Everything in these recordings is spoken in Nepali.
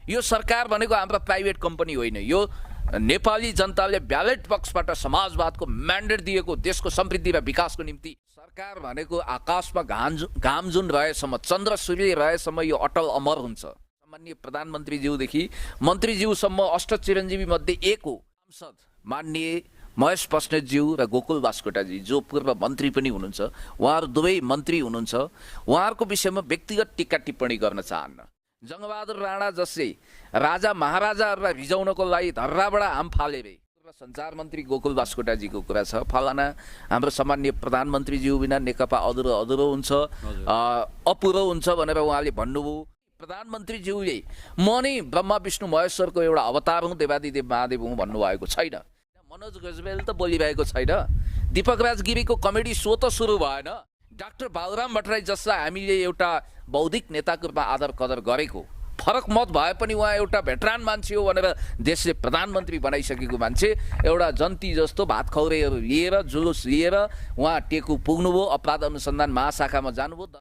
यो सरकार भनेको हाम्रो प्राइभेट कम्पनी होइन। यो नेपाली जनताले ब्यालेट बक्सबाट समाजवादको म्यान्डेट दिएको देशको समृद्धि र विकासको निम्ति सरकार भनेको आकाशमा घाम जुन रहेसम्म, चन्द्र सूर्य रहेसम्म यो अटल अमर हुन्छ। सामान्य प्रधानमन्त्रीज्यूदेखि मन्त्रीज्यूसम्म अष्ट चिरञ्जीवी मध्ये एक हो। सांसद माननीय महेश बस्नेतज्यू र गोकुल बास्कोटाजी जो पूर्व मन्त्री पनि हुनुहुन्छ, उहाँहरू दुवै मन्त्री हुनुहुन्छ। उहाँहरूको विषयमा व्यक्तिगत टिक्का टिप्पणी गर्न चाहन्न। जङ्गबहादुर राणा जसले राजा महाराजाहरूलाई रिजाउनको लागि धर्राबाट हाम फालेरे सञ्चार मन्त्री गोकुल बास्कोटाजीको कुरा छ। फलाना हाम्रो सामान्य प्रधानमन्त्रीज्यू बिना नेकपा अधुरो हुन्छ, अपुरो हुन्छ भनेर उहाँले भन्नुभयो। प्रधानमन्त्रीज्यूले म नै ब्रह्मा विष्णु महेश्वरको एउटा अवतार हुँ, देवादिदेव महादेव हुँ भन्नुभएको छैन। मनोज गजमेल त बोलिरहेको छैन। दीपक राज गिरीको कमेडी सो त सुरु भएन। डाक्टर बाबुराम भट्टराई जसलाई हामीले एउटा बौद्धिक नेताको रूपमा आदर कदर गरेको, फरक मत भए पनि उहाँ एउटा भेटरान मान्छे हो भनेर देशले प्रधानमन्त्री बनाइसकेको मान्छे एउटा जन्ती जस्तो भात खौरेहरू लिएर जुलुस लिएर उहाँ टेकु पुग्नुभयो, अपराध अनुसन्धान महाशाखामा जानुभयो।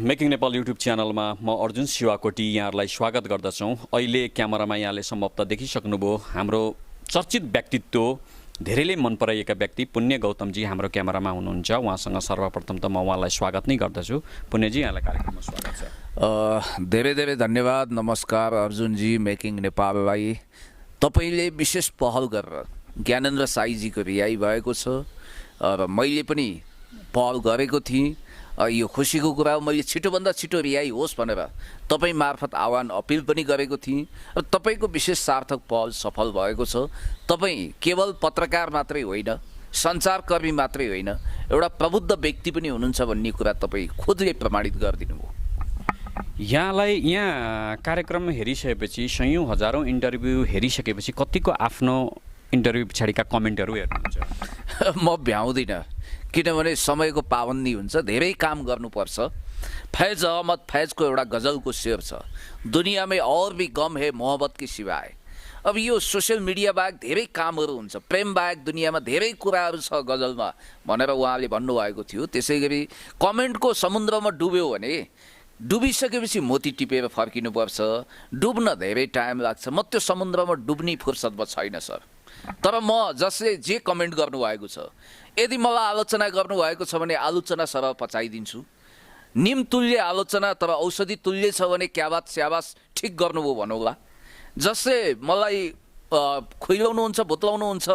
मेकिङ नेपाल युट्युब च्यानलमा म अर्जुन शिवाकोटी यहाँहरूलाई स्वागत गर्दछौँ। अहिले क्यामेरामा यहाँले सम्भवतः देखिसक्नुभयो हाम्रो चर्चित व्यक्तित्व, धेरैले मन पराइएका व्यक्ति पुण्य गौतमजी हाम्रो क्यामेरामा हुनुहुन्छ। उहाँसँग सर्वप्रथम त म उहाँलाई स्वागत नै गर्दछु। पुण्यजी, यहाँलाई कार्यक्रममा स्वागत छ। धेरै धेरै धन्यवाद। नमस्कार अर्जुनजी, मेकिङ नेपाललाई तपाईँले विशेष पहल गरेर ज्ञानेन्द्र साईजीको रिहाई भएको छ र मैले पनि पहल गरेको थिएँ। यो खुसीको कुरा हो। मैले छिटोभन्दा छिटो रिहाई होस् भनेर तपाईँ मार्फत आह्वान अपिल पनि गरेको थिएँ र तपाईँको विशेष सार्थक पहल सफल भएको छ। तपाईँ केवल पत्रकार मात्रै होइन, सञ्चारकर्मी मात्रै होइन, एउटा प्रबुद्ध व्यक्ति पनि हुनुहुन्छ भन्ने कुरा तपाईँ खुदले प्रमाणित गरिदिनु भयो। यहाँलाई यहाँ कार्यक्रम हेरिसकेपछि सयौँ हजारौँ इन्टरभ्यू हेरिसकेपछि कतिको आफ्नो इन्टरभ्यू पछाडिका कमेन्टहरू हेर्नुहुन्छ? म भ्याउँदिनँ, किनभने समयको पाबन्दी हुन्छ, धेरै काम गर्नुपर्छ। फैज अहमद फैजको एउटा गजलको शेर छ, दुनियाँमै और भी गम है मोहब्बत के सिवाय। अब यो सोसियल मिडिया बाहेक धेरै कामहरू हुन्छ, प्रेम बाहेक दुनियाँमा धेरै कुराहरू छ गजलमा भनेर उहाँले भन्नुभएको थियो। त्यसै गरी कमेन्टको समुद्रमा डुब्यो भने डुबिसकेपछि मोती टिपेर फर्किनुपर्छ। डुब्न धेरै टाइम लाग्छ। म त्यो समुद्रमा डुब्ने फुर्सदमा छैन सर। तर म जसले जे कमेन्ट गर्नुभएको छ, यदि मलाई आलोचना गर्नुभएको छ भने आलोचना सरह पचाइदिन्छु। निम तुल्य आलोचना तर औषधि तुल्य छ भने क्या बात स्याबास, ठिक गर्नुभयो भनौँला। जसले मलाई खुइलाउनुहुन्छ, भुत्लाउनुहुन्छ,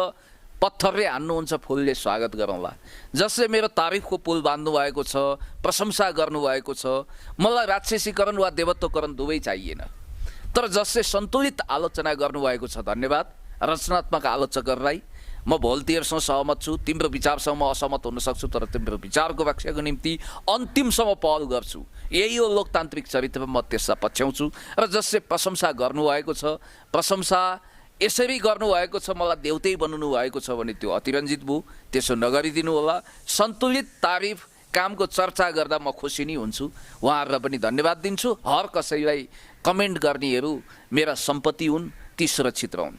पत्थरले हान्नुहुन्छ, फुलले स्वागत गरौँला। जसले मेरो तारिफको पुल बाँध्नु भएको छ, प्रशंसा गर्नुभएको छ, मलाई राक्षसीकरण वा देवत्वकरण दुवै चाहिएन। तर जसले सन्तुलित आलोचना गर्नुभएको छ, धन्यवाद। रचनात्मक आलोचकहरूलाई म भोल्टियरसँग सहमत छु, तिम्रो विचारसँग म असहमत हुन सक्छु, तर तिम्रो विचारको रक्षाको निम्ति अन्तिमसम्म पहल गर्छु। यही हो लोकतान्त्रिक चरित्र, म त्यसलाई पछ्याउँछु। र जसले प्रशंसा गर्नुभएको छ, प्रशंसा यसरी गर्नुभएको छ, मलाई देउतै बन्नु भएको छ भने त्यो अतिरञ्जित भयो, त्यसो नगरिदिनु होला। सन्तुलित तारिफ कामको चर्चा गर्दा म खुसी नै हुन्छु। उहाँहरूलाई पनि धन्यवाद दिन्छु। हर कसैलाई कमेन्ट गर्नेहरू मेरा सम्पत्ति हुन्, ती सुरक्षित रहन्।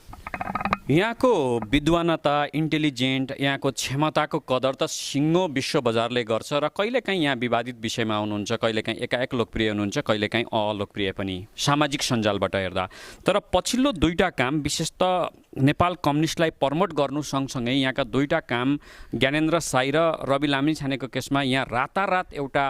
यहाँको विद्वानता, इन्टेलिजेन्ट, यहाँको क्षमताको कदर त सिङ्गो विश्व बजारले गर्छ र कहिलेकाहीँ यहाँ विवादित विषयमा आउनुहुन्छ, कहिलेकाहीँ एकाएक लोकप्रिय हुनुहुन्छ, कहिलेकाहीँ अलोकप्रिय पनि सामाजिक सञ्जालबाट हेर्दा। तर पछिल्लो दुईटा काम विशेषतः नेपाल कम्युनिस्टलाई प्रमोट गर्नु सँगसँगै यहाँका दुईटा काम ज्ञानेन्द्र साई र रवि लामिछानेको केसमा यहाँ रातारात एउटा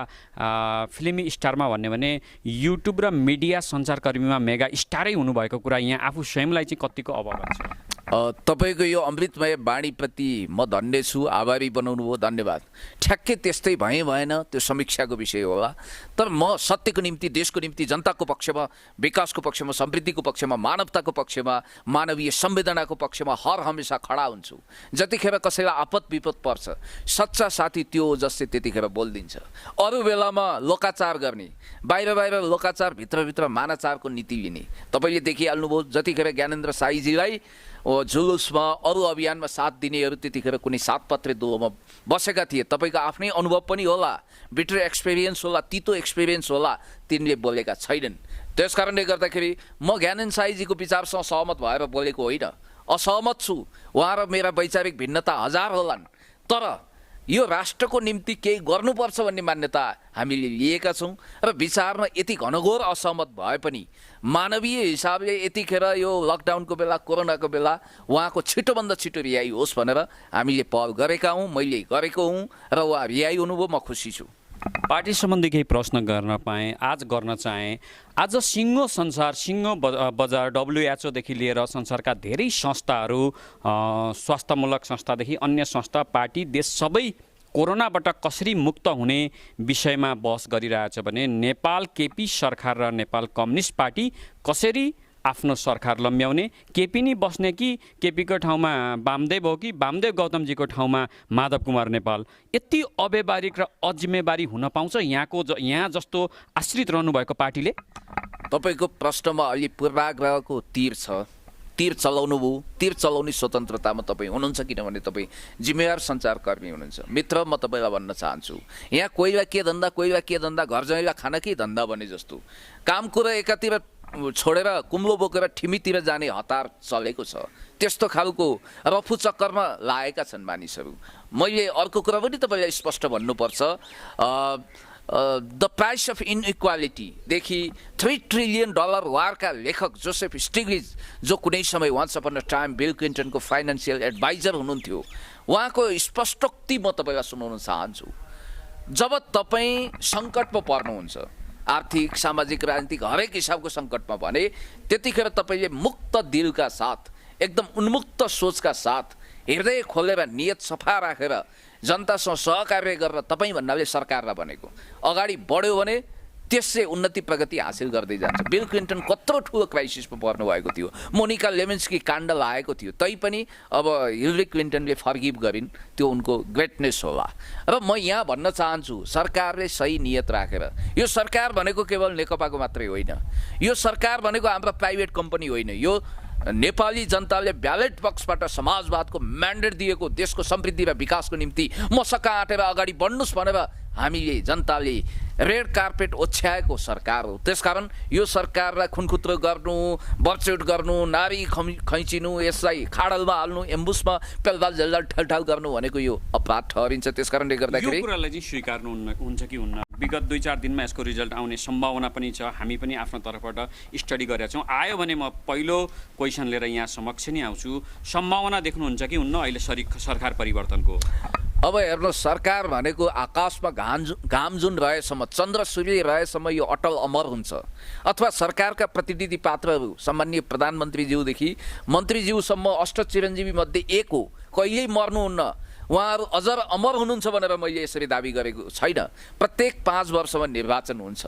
फिल्मी स्टारमा भन्यो भने युट्युब र मिडिया सञ्चारकर्मीमा मेगा स्टारै हुनुभएको कुरा यहाँ आफू स्वयंलाई चाहिँ कतिको अवगत छ? तपाईँको यो अमृतमय बाणीप्रति म धन्य छु, आभारी बनाउनु भयो, धन्यवाद। ठ्याक्कै त्यस्तै भएन, त्यो समीक्षाको विषय होला। तर म सत्यको निम्ति, देशको निम्ति, जनताको पक्षमा, विकासको पक्षमा, समृद्धिको पक्षमा, मानवताको पक्षमा, मानवीय संवेदनाको पक्षमा हर हमेसा खडा हुन्छु। जतिखेर कसैलाई आपत विपद पर्छ, सच्चा साथी त्यो हो जसले त्यतिखेर बोलिदिन्छ। अरू बेलामा लोकाचार गर्ने, बाहिर लोकाचार, भित्रभित्र मानाचारको नीति लिने। तपाईँले देखिहाल्नुभयो जतिखेर ज्ञानेन्द्र साईजीलाई जुलुसमा, अरू अभियानमा साथ दिनेहरू त्यतिखेर कुनै सातपत्रे दुलोमा बसेका थिए। तपाईँको आफ्नै अनुभव पनि होला, बिटर एक्सपिरियन्स होला, तितो एक्सपिरियन्स होला, तिनले बोलेका छैनन्। त्यस कारणले गर्दाखेरि म ज्ञानेन्द्र साईजीको विचारसँग सहमत भएर बोलेको होइन, असहमत छु। उहाँ र मेरा वैचारिक भिन्नता हजार होलान्, तर यो राष्ट्रको निम्ति केही गर्नुपर्छ भन्ने मान्यता हामीले लिएका छौँ र विचारमा यति घनघोर असहमत भए पनि मानवीय हिसाबले यतिखेर यो लकडाउनको बेला कोरोनाको बेला उहाँको छिटोभन्दा छिटो रिहाई होस् भनेर हामीले पहल गरेका हौँ, मैले गरेको हुँ र उहाँ रिहाई हुनुभयो, म खुसी छु। पार्टी सम्बन्धी केही प्रश्न गर्न पाएँ, आज गर्न चाहेँ। आज सिङ्गो संसार, सिङ्गो बजार, WHO देखि लिएर संसारका धेरै संस्थाहरू, स्वास्थ्यमूलक संस्थादेखि अन्य संस्था, पार्टी, देश सबै कोरोनाबाट कसरी मुक्त हुने विषयमा बहस गरिरहेछ भने नेपाल केपी सरकार र नेपाल कम्युनिस्ट पार्टी कसरी आफ्नो सरकार लम्ब्याउने, केपी नै बस्ने कि केपीको ठाउँमा वामदेव हो कि वामदेव गौतमजीको ठाउँमा माधव कुमार नेपाल, यति अव्यवहारिक र अजिम्मेवारी हुन पाउँछ यहाँ जस्तो आश्रित रहनुभएको पार्टीले? तपाईँको प्रश्नमा अलि पूर्वाग्रहको तीर छ। तीर चलाउनु भयो, तीर चलाउने स्वतन्त्रतामा तपाईँ हुनुहुन्छ किनभने तपाईँ जिम्मेवार सञ्चारकर्मी हुनुहुन्छ। मित्र, म तपाईँलाई भन्न चाहन्छु, यहाँ कोहीलाई के धन्दा, कोहीलाई के धन्दा, घर ज्वाइँलाई खाना के धन्दा भने जस्तो काम कुरा एकातिर छोडेर कुम्लो बोकेर ठिमीतिर जाने हतार चलेको छ। त्यस्तो खालको रफू चक्करमा लागेका छन् मानिसहरू। मैले अर्को कुरा पनि तपाईँलाई स्पष्ट भन्नुपर्छ, द प्राइस अफ इनइक्वालिटीदेखि $3 ट्रिलियन वारका लेखक जोसेफ स्टिग्लिज, जो कुनै समय once upon a time Bill क्लिन्टनको फाइनेन्सियल एडभाइजर हुनुहुन्थ्यो, उहाँको स्पष्टोक्ति म तपाईँलाई सुनाउन चाहन्छु। जब तपाईँ सङ्कटमा पर्नुहुन्छ, आर्थिक, सामाजिक, राजनीतिक हरेक हिसाबको सङ्कटमा भने त्यतिखेर तपाईँले मुक्त दिलका साथ, एकदम उन्मुक्त सोचका साथ, हृदय खोलेर नियत सफा राखेर जनतासँग सहकार्य गरेर तपाईँ भन्नाले सरकारलाई भनेको अगाडि बढ्यो भने त्यसले उन्नति प्रगति हासिल गर्दै जान्छ। बिल क्लिन्टन कत्रो ठुलो क्राइसिसमा पर्नुभएको थियो, मोनिका लेविन्स्की काण्ड लागेको थियो, तैपनि अब हिलरी क्लिन्टनले फर्गिभ गरिन्, त्यो उनको ग्रेटनेस होला। र म यहाँ भन्न चाहन्छु, सरकारले सही नियत राखेर, यो सरकार भनेको केवल नेकपाको मात्रै होइन, यो सरकार भनेको हाम्रो प्राइभेट कम्पनी होइन, यो नेपाली जनताले ब्यालेट बक्सबाट समाजवादको म्यान्डेट दिएको देशको समृद्धि र विकासको निम्ति मसक्का आँटेर अगाडि बढ्नुहोस् भनेर हामीले जनताले रेड कार्पेट ओछ्याएको सरकार हो। त्यसकारण यो सरकारलाई खुनखुत्रो गर्नु, बर्चुट गर्नु, नारी खैचिनु, यसलाई खाडलमा हाल्नु, एम्बुसमा पेलदाल झेलदाल ठेलठाल गर्नु भनेको यो अपराध ठहरिन्छ। त्यसकारणले गर्दाखेरि यो कुरालाई चाहिँ स्वीकार्नु हुन्छ कि हुन्न? विगत 2-4 दिनमा यसको रिजल्ट आउने सम्भावना पनि छ, हामी पनि आफ्नो तर्फबाट स्टडी गरेका छौँ। आयो भने म पहिलो क्वेसन लिएर यहाँ समक्ष नै आउँछु, सम्भावना देख्नुहुन्छ कि हुन्न अहिले सरकार परिवर्तनको? अब हेर्नु, सरकार भनेको आकाशमा घाम जुन रहेसम्म, चन्द्र सूर्य रहेसम्म यो अटल अमर हुन्छ। अथवा सरकारका प्रतिनिधि पात्रहरू सम्माननीय प्रधानमन्त्रीज्यूदेखि मन्त्रीज्यूसम्म अष्ट चिरञ्जीवी मध्ये एक हो, कहिल्यै मर्नुहुन्न, उहाँहरू अझर अमर हुनुहुन्छ भनेर मैले यसरी दाबी गरेको छैन। प्रत्येक 5 वर्षमा निर्वाचन हुन्छ,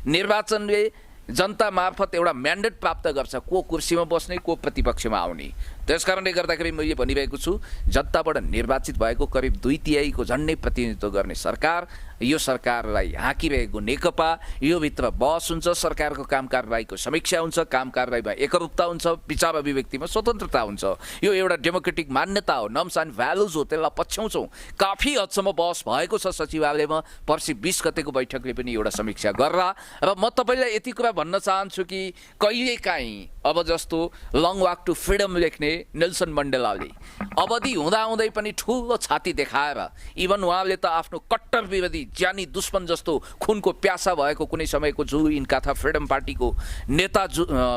निर्वाचनले जनता मार्फत एउटा म्यान्डेट प्राप्त गर्छ, को कुर्सीमा बस्ने, को प्रतिपक्षमा आउने। त्यसकारणले गर्दाखेरि मैले भनिरहेको छु, जनताबाट निर्वाचित भएको करिब 2/3 झन्डै प्रतिनिधित्व गर्ने सरकार, यो सरकारलाई हाँकिरहेको नेकपा, यो भित्र बहस हुन्छ, सरकारको काम कारबाहीको समीक्षा हुन्छ, काम कारबाहीमा एकरूपता हुन्छ, विचार अभिव्यक्तिमा स्वतन्त्रता हुन्छ। यो एउटा डेमोक्रेटिक मान्यता हो, नर्म्स एन्ड भ्यालुज हो, त्यसलाई पछ्याउँछौँ। काफी हदसम्म बहस भएको छ सचिवालयमा, पर्सि 20 गतेको बैठकले पनि एउटा समीक्षा गर्ला। र म तपाईँलाई यति कुरा भन्न चाहन्छु कि कहिलेकाहीँ अब जस्तो लङ वाक टु फ्रिडम लेख्ने नेल्सन मण्डेलाले अवधि हुँदाहुँदै पनि ठुलो छाती देखाएर, इभन उहाँले त आफ्नो कट्टर विरोधी ज्यानी दुश्मन जस्तो खुनको प्यासा भएको कुनै समयको जु इन्काथा फ्रिडम पार्टीको नेता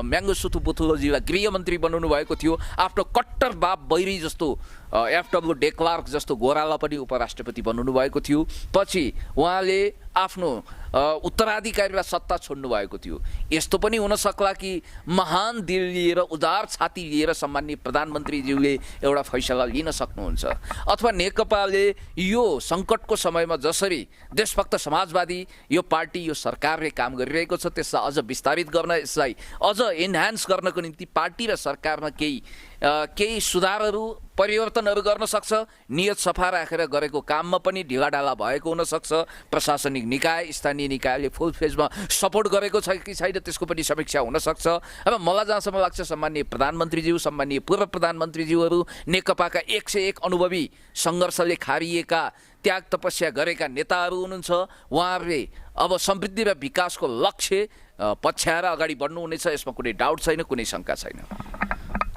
म्याङ्गोसुथु बुथुलोजीलाई गृहमन्त्री बनाउनु भएको थियो, आफ्नो कट्टर बाप बैरी जस्तो FW डे क्लार्क जस्तो गोरालाई पनि उपराष्ट्रपति बनाउनु भएको थियो। पछि उहाँले आफ्नो उत्तराधिकारीलाई सत्ता छोड्नु भएको थियो। यस्तो पनि हुन सक्ला कि महान दिल लिएर, उदार छाती लिएर सम्माननीय प्रधानमन्त्रीज्यूले एउटा फैसला लिन सक्नुहुन्छ। अथवा नेकपाले यो सङ्कटको समयमा जसरी देशभक्त समाजवादी यो पार्टी, यो सरकारले काम गरिरहेको छ, त्यसलाई अझ विस्तारित गर्न, यसलाई अझ इन्हान्स गर्नको निम्ति पार्टी र सरकारमा केही सुधारहरू, परिवर्तनहरू गर्न सक्छ। नियत सफा राखेर गरेको काममा पनि ढिलाढाला भएको हुनसक्छ। प्रशासनिक निकाय, स्थानीय निकायले फुल फेजमा सपोर्ट गरेको छ कि छैन, त्यसको पनि समीक्षा हुनसक्छ। अब मलाई जहाँसम्म लाग्छ, सम्माननीय प्रधानमन्त्रीज्यू, सम्माननीय पूर्व प्रधानमन्त्रीज्यूहरू नेकपाका 101 अनुभवी, सङ्घर्षले खारिएका, त्याग तपस्या गरेका नेताहरू हुनुहुन्छ। उहाँहरूले अब समृद्धि र विकासको लक्ष्य पछ्याएर अगाडि बढ्नुहुनेछ, यसमा कुनै डाउट छैन, कुनै शङ्का छैन।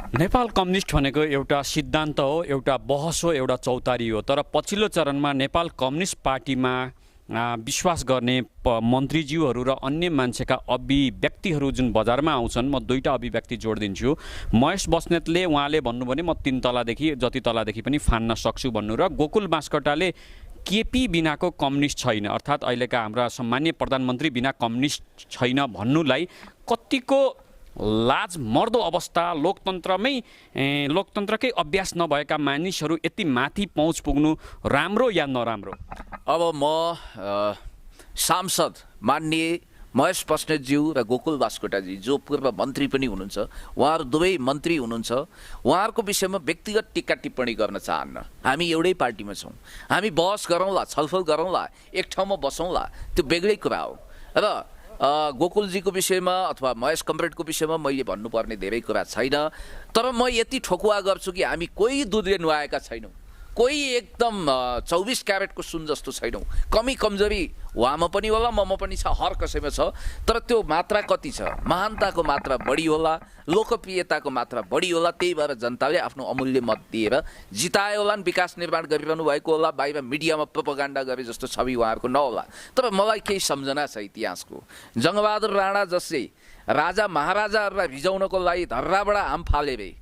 नेपाल कम्युनिस्ट भनेको एउटा सिद्धान्त हो, एउटा बहस हो, एउटा चौतारी हो। तर पछिल्लो चरणमा नेपाल कम्युनिस्ट पार्टीमा विश्वास गर्ने मन्त्रीज्यूहरू र अन्य मान्छेका अभिव्यक्तिहरू जुन बजारमा आउँछन्, म दुईटा अभिव्यक्ति जोडिदिन्छु। महेश बस्नेतले उहाँले भन्नुभयो भने म 3 तलादेखि जति तलादेखि पनि फान्न सक्छु भन्नु, र गोकुल बास्कोटाले केपी बिनाको कम्युनिस्ट छैन, अर्थात् अहिलेका हाम्रा सम्मान्य प्रधानमन्त्री बिना कम्युनिस्ट छैन भन्नुलाई कतिको लाज मर्दो अवस्था, लोकतन्त्रकै अभ्यास नभएका मानिसहरू यति माथि पहुँच पुग्नु राम्रो या नराम्रो? अब म सांसद माननीय महेश बस्नेतज्यू र गोकुल बास्कोटाजी जो पूर्व मन्त्री पनि हुनुहुन्छ, उहाँहरू दुवै मन्त्री हुनुहुन्छ, उहाँहरूको विषयमा व्यक्तिगत टिक्का टिप्पणी गर्न चाहन्न। हामी एउटै पार्टीमा छौँ, हामी बहस गरौँला, छलफल गरौँला, एक ठाउँमा बसौँला, त्यो बेग्लै कुरा हो। र गोकुलजीको विषयमा अथवा महेश कमरेडको विषयमा मैले भन्नुपर्ने धेरै कुरा छैन। तर म यति ठोकुवा गर्छु कि हामी कोही दुधले नुहाएका छैनौँ, कोही एकदम 24 क्यारेटको सुन जस्तो छैनौँ। कमी कमजोरी उहाँमा पनि होला, ममा पनि छ, हर कसैमा छ। तर त्यो मात्रा कति छ? महानताको मात्रा बढी होला, लोकप्रियताको मात्रा बढी होला। त्यही भएर जनताले आफ्नो अमूल्य मत दिएर जितायो होला, विकास निर्माण गरिरहनु भएको होला, बाहिर मिडियामा प्रोपोगन्डा गरे जस्तो छवि उहाँहरूको नहोला। तर मलाई केही सम्झना छ इतिहासको। जङ्गबहादुर राणा जस्तै राजा महाराजाहरूलाई रिजाउनको लागि धर्राबाट हाम फाले भए,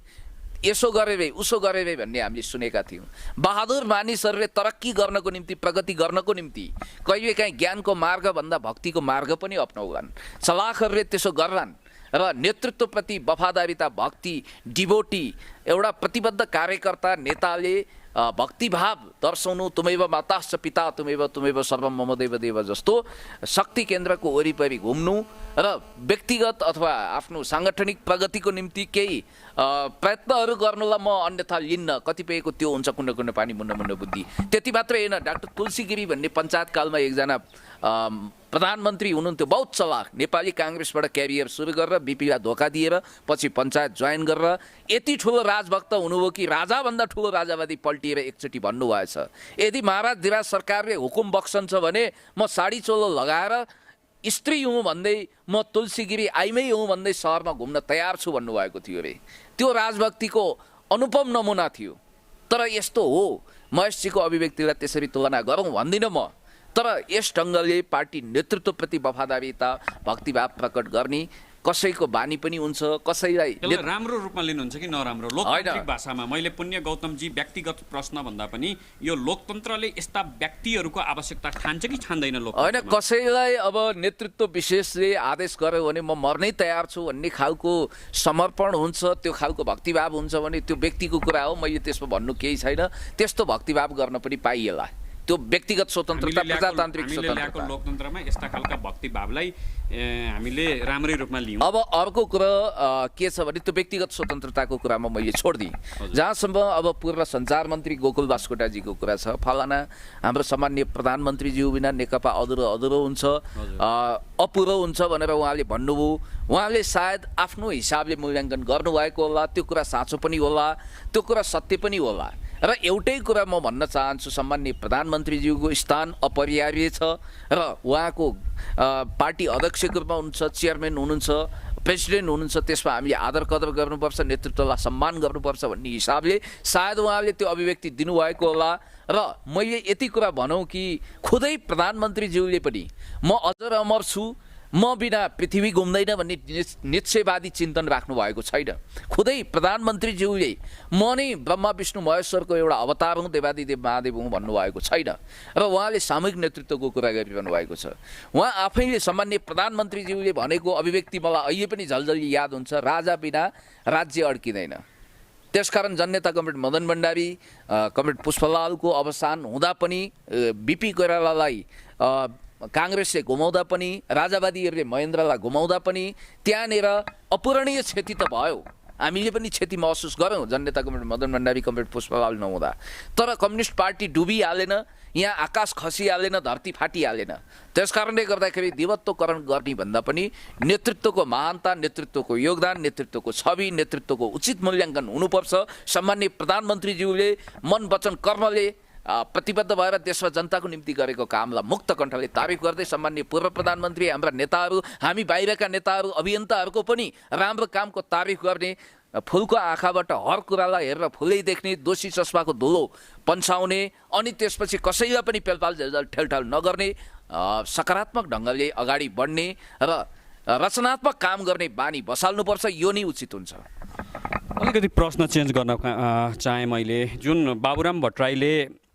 यसो गरे भए, उसो गरे भए भन्ने हामीले सुनेका थियौँ। बहादुर मानिसहरूले तरक्की गर्नको निम्ति, प्रगति गर्नको निम्ति कहिलेकाहीँ ज्ञानको मार्गभन्दा भक्तिको मार्ग पनि अपनाउलान्। चलाखहरूले त्यसो गर्लान् र नेतृत्वप्रति वफादारिता, भक्ति, डिभोटी, एउटा प्रतिबद्ध कार्यकर्ता नेताले भक्तिभाव दर्शाउनु, तुमैव माताश्च पिता तुमैव सर्वम मम देव देव जस्तो शक्ति केन्द्रको वरिपरि घुम्नु र व्यक्तिगत अथवा आफ्नो साङ्गठनिक प्रगतिको निम्ति केही प्रयत्नहरू गर्नुलाई म अन्यथा लिन्न। कतिपयको त्यो हुन्छ कुण्ड कुण्ड पानी मुन्न मुन्न बुद्धि। त्यति मात्रै होइन, डाक्टर तुलसी गिरी भन्ने पञ्चायतकालमा एकजना प्रधानमन्त्री हुनुहुन्थ्यो, बहुत चलाक, नेपाली काङ्ग्रेसबाट क्यारियर सुरु गरेर बिपीलाई धोका दिएर पछि पञ्चायत जोइन गरेर यति ठुलो राजभक्त हुनुभयो कि राजाभन्दा ठुलो राजावादी पल्टिएर एकचोटि भन्नुभएछ, यदि महाराज धिराज सरकारले हुकुम बक्सन्छ भने म साडी चोलो लगाएर स्त्री हुँ भन्दै, म तुलसी गिरी आइमै हुँ भन्दै सहरमा घुम्न तयार छु भन्नुभएको थियो अरे। त्यो राजभक्तिको अनुपम नमुना थियो। तर यस्तो हो, महेशजीको अभिव्यक्तिलाई त्यसरी तुलना गरौँ भन्दिनँ म। तर यस ढङ्गले पार्टी नेतृत्वप्रति वफादारिता, भक्तिभाव प्रकट गर्ने कसैको बानी पनि हुन्छ। कसैलाई राम्रो रूपमा लिनुहुन्छ कि नराम्रो? लोकतान्त्रिक भाषामा मैले पुण्य गौतमजी व्यक्तिगत प्रश्न भन्दा पनि यो लोकतन्त्रले यस्ता व्यक्तिहरूको आवश्यकता ठान्छ कि ठान्दैन? होइन, कसैलाई अब नेतृत्व विशेषले आदेश गर्यो भने म मर्नै तयार छु भन्ने खालको समर्पण हुन्छ, त्यो खालको भक्तिभाव हुन्छ भने त्यो व्यक्तिको कुरा हो, मैले त्यसमा भन्नु केही छैन। त्यस्तो भक्तिभाव गर्न पनि पाइएला, त्यो व्यक्तिगत स्वतन्त्रता, प्रजातान्त्रिक स्वतन्त्रता। लोकतन्त्रमा यस्ता खालका भक्तिभावलाई हामीले राम्रै रूपमा लियौँ। अब अर्को कुरा के छ भने त्यो व्यक्तिगत स्वतन्त्रताको कुरामा मैले छोडिदिएँ। जहाँसम्म अब पूर्व सञ्चार मन्त्री गोकुल बास्कोटाजीको कुरा छ, फलाना हाम्रो सामान्य प्रधानमन्त्रीज्यू बिना नेकपा अधुरो हुन्छ, अपुरो हुन्छ भनेर उहाँले भन्नुभयो। उहाँले सायद आफ्नो हिसाबले मूल्याङ्कन गर्नुभएको होला, त्यो कुरा साँचो पनि होला, त्यो कुरा सत्य पनि होला। र एउटै कुरा म भन्न चाहन्छु, सम्माननीय प्रधानमन्त्रीज्यूको स्थान अपरिहार्य छ र उहाँको पार्टी अध्यक्षको रूपमा हुनुहुन्छ, चेयरम्यान हुनुहुन्छ, प्रेसिडेन्ट हुनुहुन्छ, त्यसमा हामीले आदर कदर गर्नुपर्छ, नेतृत्वलाई सम्मान गर्नुपर्छ भन्ने हिसाबले सायद उहाँले त्यो अभिव्यक्ति दिनुभएको होला। र मैले यति कुरा भनौँ कि खुदै प्रधानमन्त्रीज्यूले पनि म अजर अमर छु, म बिना पृथ्वी घुम्दैन भन्ने निश्चयवादी चिन्तन राख्नु भएको छैन। खुदै प्रधानमन्त्रीज्यूले म नै ब्रह्मा विष्णु महेश्वरको एउटा अवतार हुँ, देवादिदेव महादेव हुँ भन्नुभएको छैन। र उहाँले सामूहिक नेतृत्वको कुरा गरिरहनु भएको छ। उहाँ आफैले सामान्य प्रधानमन्त्रीज्यूले भनेको अभिव्यक्ति मलाई अहिले पनि झलझली याद हुन्छ, राजा बिना राज्य अड्किँदैन। त्यसकारण जननेता कमरेड मदन भण्डारी, कमरेड पुष्पलालको अवसान हुँदा पनि, बिपी कोइरालालाई काङ्ग्रेसले घुमाउँदा पनि, राजावादीहरूले महेन्द्रलाई घुमाउँदा पनि त्यहाँनिर अपूरणीय क्षति त भयो। हामीले पनि क्षति महसुस गऱ्यौँ जननेता कमरेड मदन भण्डारी, कमरेड पुष्पलाल नहुँदा। तर कम्युनिस्ट पार्टी डुबिहालेन, यहाँ आकाश खसिहालेन, धरती फाटिहालेन। त्यस कारणले गर्दाखेरि दिवत्वकरण गर्ने भन्दा पनि नेतृत्वको महानता, नेतृत्वको योगदान, नेतृत्वको छवि, नेतृत्वको उचित मूल्याङ्कन हुनुपर्छ। सामान्य प्रधानमन्त्रीज्यूले मन वचन कर्मले प्रतिबद्ध भएर देशमा जनताको निम्ति गरेको कामलाई मुक्त कण्ठले तारिफ गर्दै सामान्य पूर्व प्रधानमन्त्री, हाम्रा नेताहरू, हामी बाहिरका नेताहरू, अभियन्ताहरूको पनि राम्रो कामको तारिफ गर्ने फुलको आँखाबाट हर कुरालाई हेरेर फुलै देख्ने, दोषी चस्माको धुलो पन्छाउने, अनि त्यसपछि कसैलाई पनि पेलपाल ठेलठाल नगर्ने, सकारात्मक ढङ्गले अगाडि बढ्ने र रचनात्मक काम गर्ने बानी बसाल्नुपर्छ। यो नै उचित हुन्छ। अलिकति प्रश्न चेन्ज गर्न चाहेँ मैले। जुन बाबुराम भट्टराईले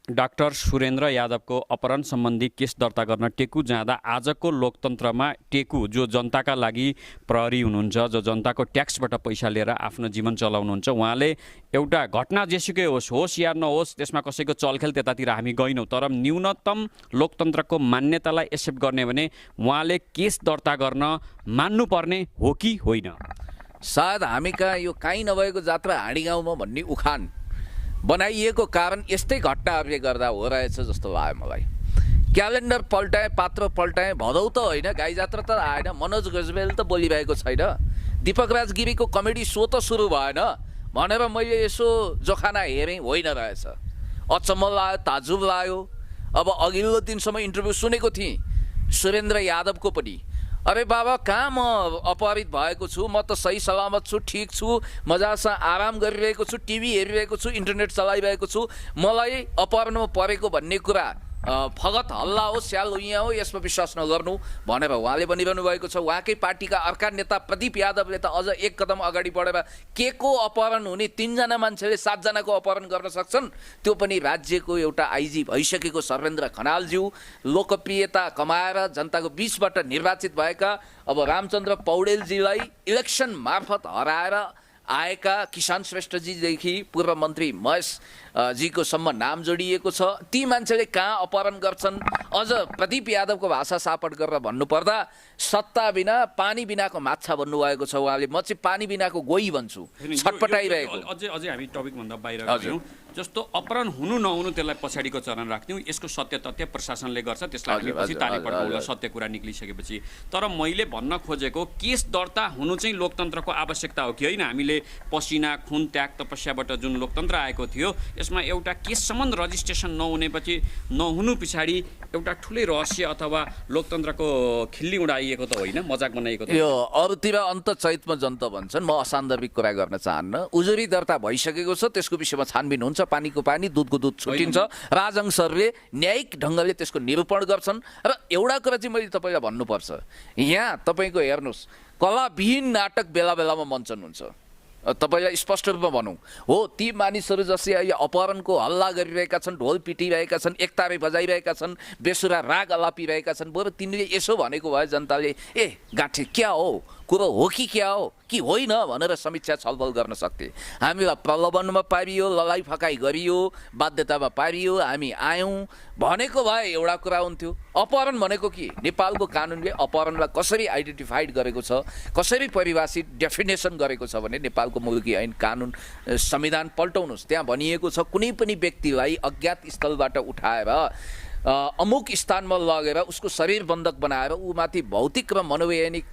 डाक्टर सुरेन्द्र यादवको अपहरण सम्बन्धी केस दर्ता गर्न टेकु जाँदा आजको लोकतन्त्रमा टेकु जो जनताका लागि प्रहरी हुनुहुन्छ, जो जनताको ट्याक्सबाट पैसा लिएर आफ्नो जीवन चलाउनुहुन्छ, उहाँले एउटा घटना जेसुकै होस् या नहोस् त्यसमा कसैको चलखेल त्यतातिर हामी गएनौँ, तर न्यूनतम लोकतन्त्रको मान्यतालाई एक्सेप्ट गर्ने भने उहाँले केस दर्ता गर्न मान्नुपर्ने हो कि होइन? सायद हामी कहाँ यो काहीँ नभएको जात्रा हाँडी गाउँमा भन्ने उखान बनाइएको कारण यस्तै घटनाहरूले गर्दा हो रहेछ जस्तो लाग्यो मलाई। क्यालेन्डर पल्टाएँ, पात्र पल्टाएँ, भदौ त होइन, गाई जात्रा त आएन, मनोज गजमेल त बोलिरहेको छैन, दीपक राज गिरीको कमेडी सो त सुरु भएन भनेर मैले यसो जोखाना हेरेँ, होइन रहेछ। अचम्म लाग्यो, ताजुब लाग्यो। अब अघिल्लो दिनसम्म इन्टरभ्यू सुनेको थिएँ सुरेन्द्र यादवको पनि। अरे बाबा, कहाँ म अपहरित भएको छु, म त सही सलामत छु, ठिक छु, मजासँग आराम गरिरहेको छु, टिभी हेरिरहेको छु, इन्टरनेट चलाइरहेको छु, मलाई अपहरणमा परेको भन्ने कुरा फगत हल्ला हो, स्याल उइयाँ हो, यसमा विश्वास नगर्नु भनेर उहाँले भनिरहनु भएको छ। उहाँकै पार्टीका अर्का नेता प्रदीप यादवले त अझ एक कदम अगाडि बढेर के को अपहरण हुने, 3 जना मान्छेले 7 जनाको अपहरण गर्न सक्छन्, त्यो पनि राज्यको एउटा आइजी भइसकेको सर्वेन्द्र खनालज्यू, लोकप्रियता कमाएर जनताको बीचबाट निर्वाचित भएका अब रामचन्द्र पौडेलजीलाई इलेक्सन मार्फत हराएर आएका किसान श्रेष्ठजीदेखि पूर्व मन्त्री महेश जीको सम्म नाम जोडिएको छ। ती मान्छेले कहाँ अपहरण गर्छन्? अझ प्रदीप यादवको भाषा सापट गरेर भन्नुपर्दा सत्ता बिना पानी बिनाको माछा भन्नुभएको छ उहाँले। म चाहिँ पानी बिनाको गोही भन्छु, छटपटाइरहेको। अझै हामी टपिकभन्दा बाहिर गयौँ। जस्तो अपहरण हुनु नहुनु त्यसलाई पछाडिको चरण राख्थ्यौँ, यसको सत्य तथ्य प्रशासनले गर्छ, त्यसलाई हामी पछि ताली पड्काउँला सत्य कुरा निक्लिसकेपछि। तर मैले भन्न खोजेको केस दर्ता हुनु चाहिँ लोकतन्त्रको आवश्यकता हो कि होइन? हामीले पसिना, खुन, त्याग, तपस्याबाट जुन लोकतन्त्र आएको थियो, यसमा एउटा केससम्म रजिस्ट्रेसन नहुनु पछाडि एउटा ठुलै रहस्य अथवा लोकतन्त्रको खिल्ली उडाइएको त होइन, मजाक बनाइएको त? यो अरूतिर अन्त चैतमा जन्त भन्छन्, म असान्दर्भिक कुरा गर्न चाहन्न। उजुरी दर्ता भइसकेको छ, त्यसको विषयमा छानबिन हुन्छ, पानीको पानी, दुधको दुध छुट्टिन्छ, राजहंसहरूले न्यायिक ढङ्गले त्यसको निरूपण गर्छन्। र एउटा कुरा चाहिँ मैले तपाईँलाई भन्नुपर्छ, यहाँ तपाईँको हेर्नुहोस्, कलाविहीन नाटक बेला बेलामा मञ्चन हुन्छ। तपाईँलाई स्पष्ट रूपमा भनौँ हो, ती मानिसहरू जसले अहिले अपहरणको हल्ला गरिरहेका छन्, ढोल पिटिरहेका छन्, एकतारे बजाइरहेका छन्, बेसुरा राग अलापिरहेका छन्, बरु तिनीले यसो भनेको भए जनताले ए गाँठे क्या हो, कुरो हो कि क्या हो कि होइन भनेर समीक्षा छलफल गर्न सक्थे। हामीलाई प्रलोभनमा पारियो, ललाइ फकाइ गरियो, बाध्यतामा पारियो, हामी आयौँ भनेको भए एउटा कुरा हुन्थ्यो। अपहरण भनेको के? नेपालको कानुनले अपहरणलाई कसरी आइडेन्टिफाइड गरेको छ, कसरी परिभाषित डेफिनेसन गरेको छ भने नेपालको मुलुकी ऐन कानुन संविधान पल्टाउनुहोस्, त्यहाँ भनिएको छ कुनै पनि व्यक्तिलाई अज्ञात स्थलबाट उठाएर अमुक स्थानमा लगेर उसको शरीर बन्धक बनाएर ऊमाथि भौतिक र मनोवैज्ञानिक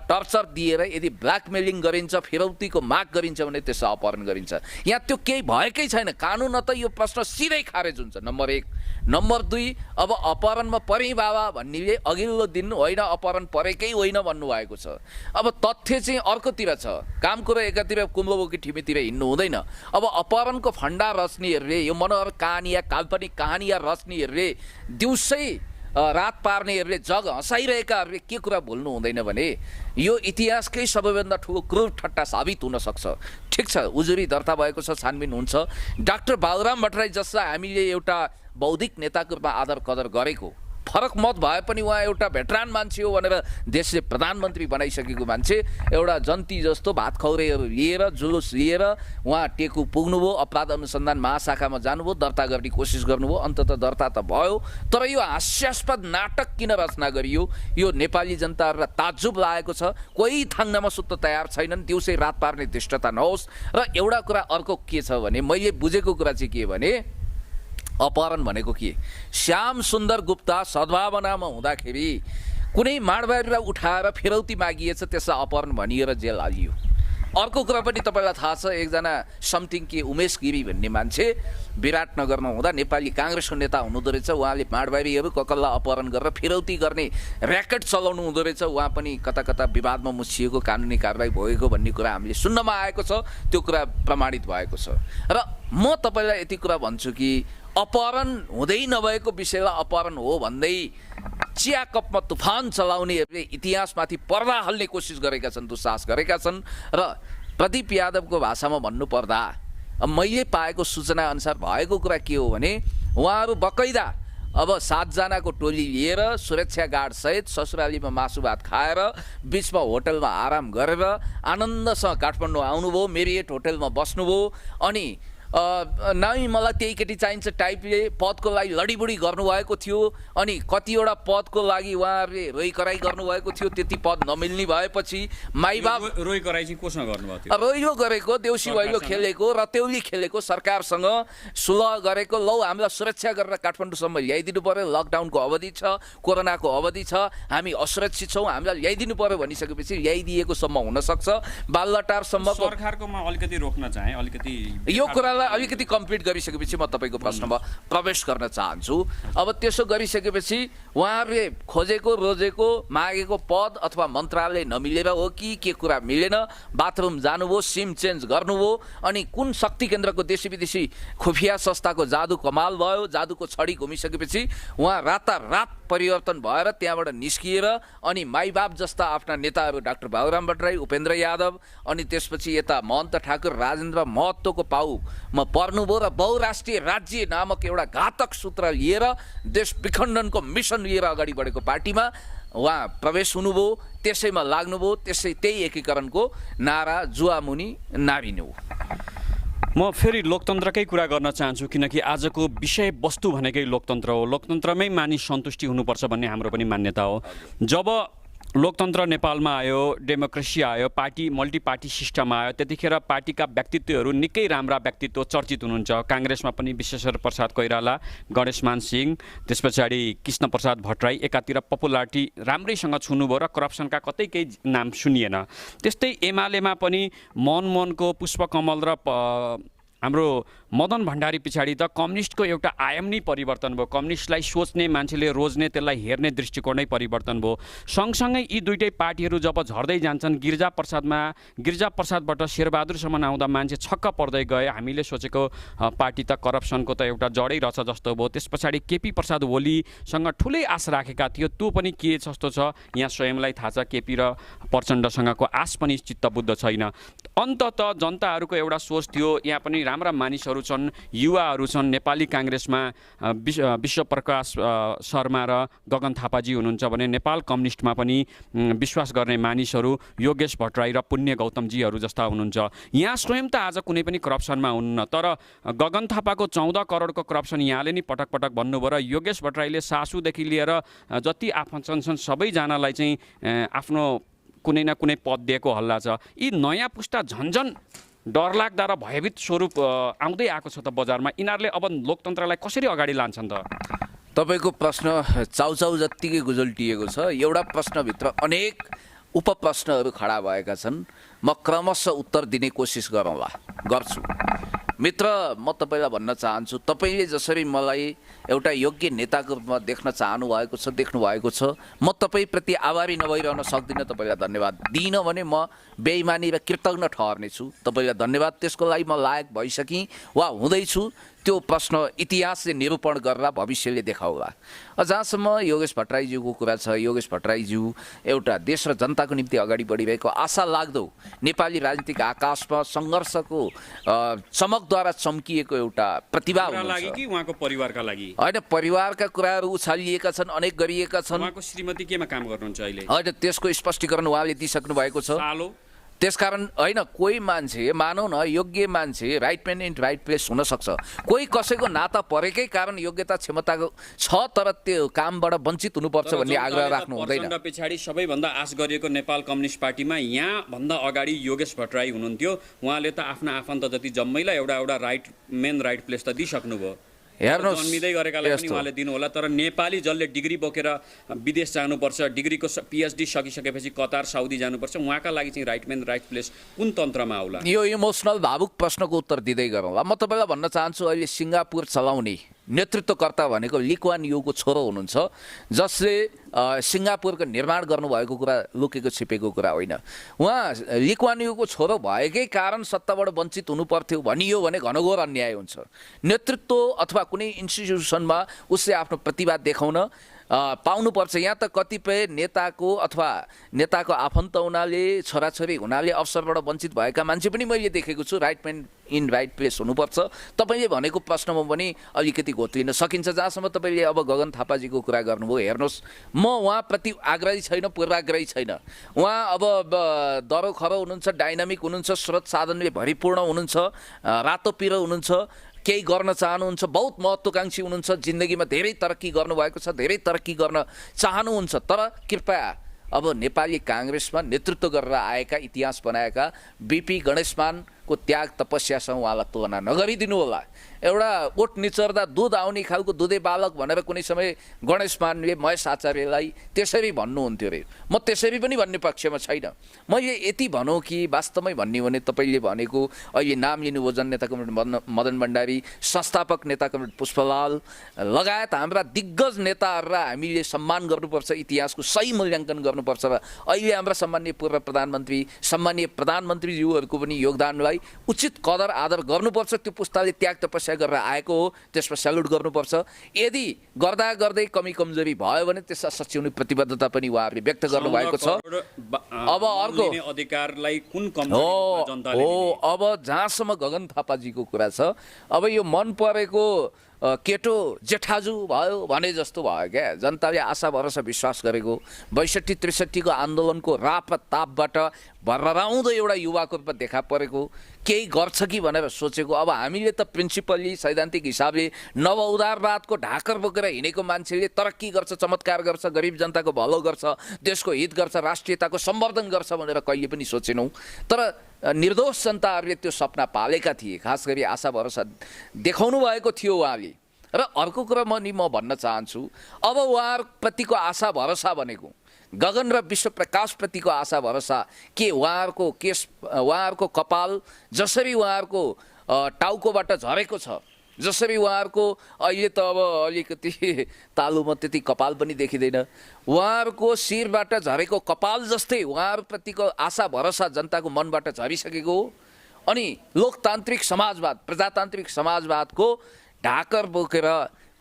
टर्चर दिएर यदि ब्ल्याकमेलिङ गरिन्छ, फिरौतीको माग गरिन्छ भने त्यसलाई अपहरण गरिन्छ। यहाँ त्यो केही भएकै छैन। कानुन त यो प्रश्न सिधै खारेज हुन्छ, नम्बर 1। नम्बर 2, अब अपहरणमा परे बाबा भन्नेले अघिल्लो दिन होइन अपहरण परेकै होइन भन्नुभएको छ। अब तथ्य चाहिँ अर्कोतिर छ, काम कुरो एकातिर कुम्लोबोकी ठिमीतिर हिँड्नु हुँदैन। अब अपहरणको फन्डा रच्नेहरूले, यो मनोहर कहानी या काल्पनिक कहानी या रच्नेहरूले, दिउँसै रात पार्नेहरूले, जग हँसाइरहेकाहरूले के कुरा भुल्नु हुँदैन भने यो इतिहासकै सबैभन्दा ठुलो क्रूर ठट्टा साबित हुन सक्छ। ठिक छ, उजुरी दर्ता भएको छ, छानबिन हुन्छ। डाक्टर बाबुराम भट्टराई जसलाई हामीले एउटा बौद्धिक नेताको रूपमा आदर कदर गरेको, फरक मत भए पनि उहाँ एउटा भेटरान मान्छे हो भनेर देशले प्रधानमन्त्री बनाइसकेको मान्छे, एउटा जन्ती जस्तो भात खौरेहरू लिएर, जुलुस लिएर उहाँ टेकु पुग्नुभयो, अपराध अनुसन्धान महाशाखामा जानुभयो, दर्ता गर्ने कोसिस गर्नुभयो, अन्ततः दर्ता त भयो। तर यो हास्यास्पद नाटक किन रचना गरियो, यो नेपाली जनताहरूलाई ताज्जुब लागेको छ। कोही थाङ्नामा सुत्न तयार छैनन्, दिउँसै रात पार्ने धृष्टता नहोस्। र एउटा कुरा अर्को के छ भने, मैले बुझेको कुरा चाहिँ के भने, अपहरण भनेको के? श्याम सुन्दर गुप्ता सद्भावनामा हुँदाखेरि कुनै माडबारीलाई उठाएर फिरौती मागिएछ, त्यसलाई अपहरण भनिएर जेल हालियो। अर्को कुरा पनि तपाईँलाई थाहा छ, एकजना समथिङ के उमेश गिरी भन्ने मान्छे विराटनगरमा हुँदा नेपाली काङ्ग्रेसको नेता हुनुहुँदो रहेछ। उहाँले माडबारीहरू ककल्ला अपहरण गरेर फिरौती गर्ने ऱ्याकेट चलाउनु हुँदो रहेछ। उहाँ पनि कता कता विवादमा मुछिएको, कानुनी कारबाही भएको भन्ने कुरा हामीले सुन्नमा आएको छ। त्यो कुरा प्रमाणित भएको छ। र म तपाईँलाई यति कुरा भन्छु कि अपहरण हुँदै नभएको विषयलाई अपहरण हो भन्दै चिया कपमा तुफान चलाउनेहरूले इतिहासमाथि पर्दा हाल्ने कोसिस गरेका छन्, दुस्साहस गरेका छन्। र प्रदीप यादवको भाषामा भन्नुपर्दा मैले पाएको सूचना अनुसार भएको कुरा के हो भने उहाँहरू बकैदा अब 7 जनाको टोली लिएर सुरक्षा गार्ड सहित ससुरालीमा मासु भात खाएर बिचमा होटलमा आराम गरेर आनन्दसँग काठमाडौँ आउनुभयो, मेरियट होटलमा बस्नुभयो। अनि नै मलाई त्यही केटी चाहिन्छ टाइपले पदको लागि लडीबुडी गर्नुभएको थियो। अनि कतिवटा पदको लागि उहाँहरूले रोइ कराई गर्नुभएको थियो। त्यति पद नमिल्ने भएपछि माइबाप रोइ कराई चाहिँ कोसँग गर्नुभएको थियो? रोइलो गरेको, देउसी भैलो खेलेको, रतेउली खेलेको, सरकारसँग सुलह गरेको, लौ हामीलाई सुरक्षा गरेर काठमाडौँसम्म ल्याइदिनु पर्यो, लकडाउनको अवधि छ, कोरोनाको अवधि छ, हामी असुरक्षित छौँ, हामीलाई ल्याइदिनु पर्यो भनिसकेपछि ल्याइदिएको सम्म हुनसक्छ। बालुवाटारसम्मको सरकारकोमा अलिकति रोक्न चाहे, अलिकति यो कुरालाई अलिकति कम्प्लिट गरिसकेपछि म तपाईँको प्रश्नमा प्रवेश गर्न चाहन्छु। अब त्यसो गरिसकेपछि उहाँहरूले खोजेको, रोजेको, मागेको पद अथवा मन्त्रालय नमिलेर हो कि के कुरा मिलेन, बाथरुम जानुभयो, सिम चेन्ज गर्नुभयो, अनि कुन शक्ति केन्द्रको देशी विदेशी खुफिया संस्थाको जादु कमाल भयो, जादुको छडी घुमिसकेपछि उहाँ रातारात परिवर्तन भएर त्यहाँबाट निस्किएर अनि माइबाप जस्ता आफ्ना नेताहरू डाक्टर बाबुराम भट्टराई, उपेन्द्र यादव, अनि त्यसपछि यता महन्त ठाकुर, राजेन्द्र महतोको पाउमा पर्नुभयो र बहुराष्ट्रिय राज्य नामक एउटा घातक सूत्र लिएर देश विखण्डनको मिसन लिएर अगाडि बढेको पार्टीमा उहाँ प्रवेश हुनुभयो। त्यसैमा लाग्नुभयो। त्यही एकीकरणको नारा जुवामुनि नारिनु। म फेरि लोकतन्त्रकै कुरा गर्न चाहन्छु, किनकि आजको विषयवस्तु भनेकै लोकतन्त्र हो। लोकतन्त्रमै मानिस सन्तुष्टि हुनुपर्छ भन्ने हाम्रो पनि मान्यता हो। जब लोकतन्त्र नेपालमा आयो, डेमोक्रेसी आयो, पार्टी मल्टी पार्टी सिस्टम आयो, त्यतिखेर पार्टीका व्यक्तित्वहरू निकै राम्रा व्यक्तित्व चर्चित हुनुहुन्छ। काङ्ग्रेसमा पनि विश्वेश्वर प्रसाद कोइराला, गणेशमान सिंह, त्यस पछाडि कृष्ण प्रसाद भट्टराई एकातिर पपुलारिटी राम्रैसँग छुनुभयो र करप्सनका कतै केही नाम सुनिएन। त्यस्तै एमालेमा पनि मनमोहनको, पुष्पकमल र हाम्रो मदन भण्डारी पछाडि त कम्युनिस्टको एउटा आयाम नै परिवर्तन भयो। कम्युनिस्टलाई सोच्ने, मान्छेले रोज्ने, त्यसलाई हेर्ने दृष्टिकोण नै परिवर्तन भयो। सँगसँगै यी दुईटै पार्टीहरू जब झर्दै जान्छन्, गिरिजा प्रसादबाट शेरबहादुरसम्म आउँदा मान्छे छक्क पर्दै गए। हामीले सोचेको पार्टी त करप्सनको त एउटा जडै रहेछ जस्तो भयो। त्यस पछाडि केपी प्रसाद ओलीसँग ठुलै आश राखेका थियो, त्यो पनि के जस्तो छ यहाँ स्वयंलाई थाहा छ। केपी र प्रचण्डसँगको आश पनि चित्तबुद्ध छैन। अन्ततः जनताहरूको एउटा सोच थियो, यहाँ पनि राम्रा मानिसहरू छन्, युवाहरू छन्। नेपाली काङ्ग्रेसमा विश्वप्रकाश शर्मा र गगन थापाजी हुनुहुन्छ भने नेपाल कम्युनिस्टमा पनि विश्वास गर्ने मानिसहरू योगेश भट्टराई र पुण्य गौतमजीहरू जस्ता हुनुहुन्छ। यहाँ स्वयं त आज कुनै पनि करप्सनमा हुन्न, तर गगन थापाको 14 करोडको करप्सन यहाँले नि पटक पटक भन्नुभयो र योगेश भट्टराईले सासूदेखि लिएर जति आफन्त छन् सबैजनालाई चाहिँ आफ्नो कुनै न कुनै पद दिएको हल्ला छ। यी नयाँ पुस्ता झन्झन डरलाग्दा र भयभीत स्वरूप आउँदै आएको छ त बजारमा। यिनीहरूले अब लोकतन्त्रलाई कसरी अगाडि लान्छन् त? तपाईँको प्रश्न चाउचाउ जत्तिकै गुजल्टिएको छ। एउटा प्रश्नभित्र अनेक उपप्रश्नहरू खडा भएका छन्। म क्रमशः उत्तर दिने कोसिस गर्छु। मित्र, म तपाईँलाई भन्न चाहन्छु, तपाईँले जसरी मलाई एउटा योग्य नेताको रूपमा देख्न चाहनु भएको छ, देख्नु भएको छ, म तपाईँप्रति आभारी नभइरहन सक्दिनँ। तपाईँलाई धन्यवाद दिइनँ भने म बेइमानी र कृतज्ञ ठहर्नेछु। तपाईँलाई धन्यवाद, त्यसको लागि म लायक भइसकेँ वा हुँदैछु, त्यो प्रश्न इतिहासले निरूपण गरेर भविष्यले देखाउला। जहाँसम्म योगेश भट्टराईज्यूको कुरा छ, योगेश भट्टराईज्यू एउटा देश र जनताको निम्ति अगाडि बढिरहेको आशा लाग्दो नेपाली राजनीतिक आकाशमा सङ्घर्षको चमकद्वारा चम्किएको एउटा प्रतिभा लागि कि उहाँको परिवारका लागि? होइन, परिवारका कुराहरू उछालिएका छन्, अनेक गरिएका छन्। उहाँको श्रीमती केमा काम गर्नुहुन्छ अहिले? होइन, त्यसको स्पष्टीकरण उहाँले दिइसक्नु भएको छ। त्यसकारण होइन, कोही मान्छे मानौ न योग्य मान्छे right man in right place हुनसक्छ। कोही कसैको नाता परेकै कारण योग्यता क्षमताको छ तर त्यो कामबाट वञ्चित हुनुपर्छ भन्ने आग्रह राख्नु हुँदैन। पछाडि सबैभन्दा आश गरिएको नेपाल कम्युनिस्ट पार्टीमा यहाँभन्दा अगाडि योगेश भट्टराई हुनुहुन्थ्यो। उहाँले त आफ्ना आफन्त जति जम्मैलाई एउटा राइट मेन राइट प्लेस त दिइसक्नुभयो। हेर्नुहोस्, जन्मिँदै गरेकालाई पनि यस्तो। उहाँले दिनु होला, तर नेपाली जसले डिग्री बोकेर विदेश जानुपर्छ, डिग्रीको पिएचडी सकिसकेपछि कतार साउदी जानुपर्छ, उहाँका लागि चाहिँ राइट म्यान राइट प्लेस कुन तन्त्रमा आउला? यो इमोसनल भावुक प्रश्नको उत्तर दिँदै गरौँला। म तपाईँलाई भन्न चाहन्छु, अहिले सिङ्गापुर चलाउने नेतृत्वकर्ता भनेको ली कुआन यूको छोरो हुनुहुन्छ, जसले सिङ्गापुरको निर्माण गर्नुभएको कुरा लुकेको छिपेको कुरा होइन। उहाँ ली कुआन यूको छोरो भएकै कारण सत्ताबाट वञ्चित हुनु पर्थ्यो भनियो भने घनघोर अन्याय हुन्छ। नेतृत्व अथवा कुनै इन्स्टिट्युसनमा उसले आफ्नो प्रतिभा देखाउन पाउनुपर्छ। यहाँ त कतिपय नेताको अथवा नेताको आफन्त हुनाले, छोराछोरी हुनाले अवसरबाट वञ्चित भएका मान्छे पनि मैले देखेको छु। Right man in right place हुनुपर्छ। तपाईँले भनेको प्रश्नमा पनि अलिकति घोत्रिन सकिन्छ। जहाँसम्म तपाईँले अब गगन थापाजीको कुरा गर्नुभयो, हेर्नुहोस्, म उहाँप्रति आग्रही छैन, पूर्वाग्रही छैन। उहाँ अब दरो खरो हुनुहुन्छ, डाइनामिक हुनुहुन्छ, स्रोत साधनले भरिपूर्ण हुनुहुन्छ, रातो पिरो हुनुहुन्छ, केही गर्न चाहनुहुन्छ, बहुत महत्त्वकाङ्क्षी हुनुहुन्छ, जिन्दगीमा धेरै तरक्की गर्नुभएको छ, धेरै तरक्की गर्न चाहनुहुन्छ। तर कृपया अब नेपाली काङ्ग्रेसमा नेतृत्व गरेर आएका, इतिहास बनाएका बिपी गणेशमानको त्याग तपस्यासँग उहाँलाई तुलना नगरिदिनु होला। एउटा ओठ निचर्दा दुध आउने खालको दुधे बालक भनेर कुनै समय गणेशमानले महेश आचार्यलाई त्यसरी भन्नुहुन्थ्यो अरे। म त्यसरी पनि भन्ने पक्षमा छैन। मैले यति भनौँ कि वास्तवमै भन्ने भने तपाईँले भनेको अहिले नाम लिनुभयो जननेता कमरेड मदन भण्डारी, संस्थापक नेता कमरेड पुष्पलाल लगायत हाम्रा दिग्गज नेताहरूलाई हामीले सम्मान गर्नुपर्छ, इतिहासको सही मूल्याङ्कन गर्नुपर्छ र अहिले हाम्रा सम्माननीय पूर्व प्रधानमन्त्री, सम्माननीय प्रधानमन्त्रीज्यूहरूको पनि योगदानलाई उचित कदर आदर गर्नुपर्छ। त्यो पुस्ताले त्याग तपस्या गरेर आएको हो, त्यसमा स्यालुट गर्नुपर्छ। यदि गर्दा गर्दै कमी कमजोरी भयो भने त्यसलाई सच्याउने प्रतिबद्धता पनि उहाँहरूले व्यक्त गर्नुभएको छ। अब अर्को अधिकारलाई कुन हो, अब जहाँसम्म गगन थापाजीको कुरा छ, अब यो मन परेको केटो जेठाजु भयो भने जस्तो भयो क्या। जनताले आशा भरोसा विश्वास गरेको 62-63 को आन्दोलनको राप र तापबाट भर्राउँदो एउटा युवाको रूपमा देखा परेको, केही गर्छ कि भनेर सोचेको। अब हामीले त प्रिन्सिपल्ली सैद्धान्तिक हिसाबले नव उदारवादको ढाकर बोकेर हिँडेको मान्छेले तरक्की गर्छ, चमत्कार गर्छ, गरिब जनताको भलो गर्छ, देशको हित गर्छ, राष्ट्रियताको सम्वर्धन गर्छ भनेर कहिले पनि सोचेनौँ। तर निर्दोष जनताहरूले त्यो सपना पालेका थिए, खास गरी आशा भरोसा देखाउनु भएको थियो उहाँले। र अर्को कुरा म भन्न चाहन्छु, अब उहाँहरूप्रतिको आशा भरोसा भनेको गगन र विश्वप्रकाशप्रतिको आशा भरोसा के उहाँहरूको कपाल जसरी उहाँहरूको टाउकोबाट झरेको छ, जसरी उहाँहरूको अहिले त अब अलिकति तालुमा त्यति कपाल पनि देखिँदैन, उहाँहरूको शिरबाट झरेको कपाल जस्तै उहाँहरूप्रतिको आशा भरोसा जनताको मनबाट झरिसकेको हो। अनि लोकतान्त्रिक समाजवाद, प्रजातान्त्रिक समाजवादको ढाकर बोकेर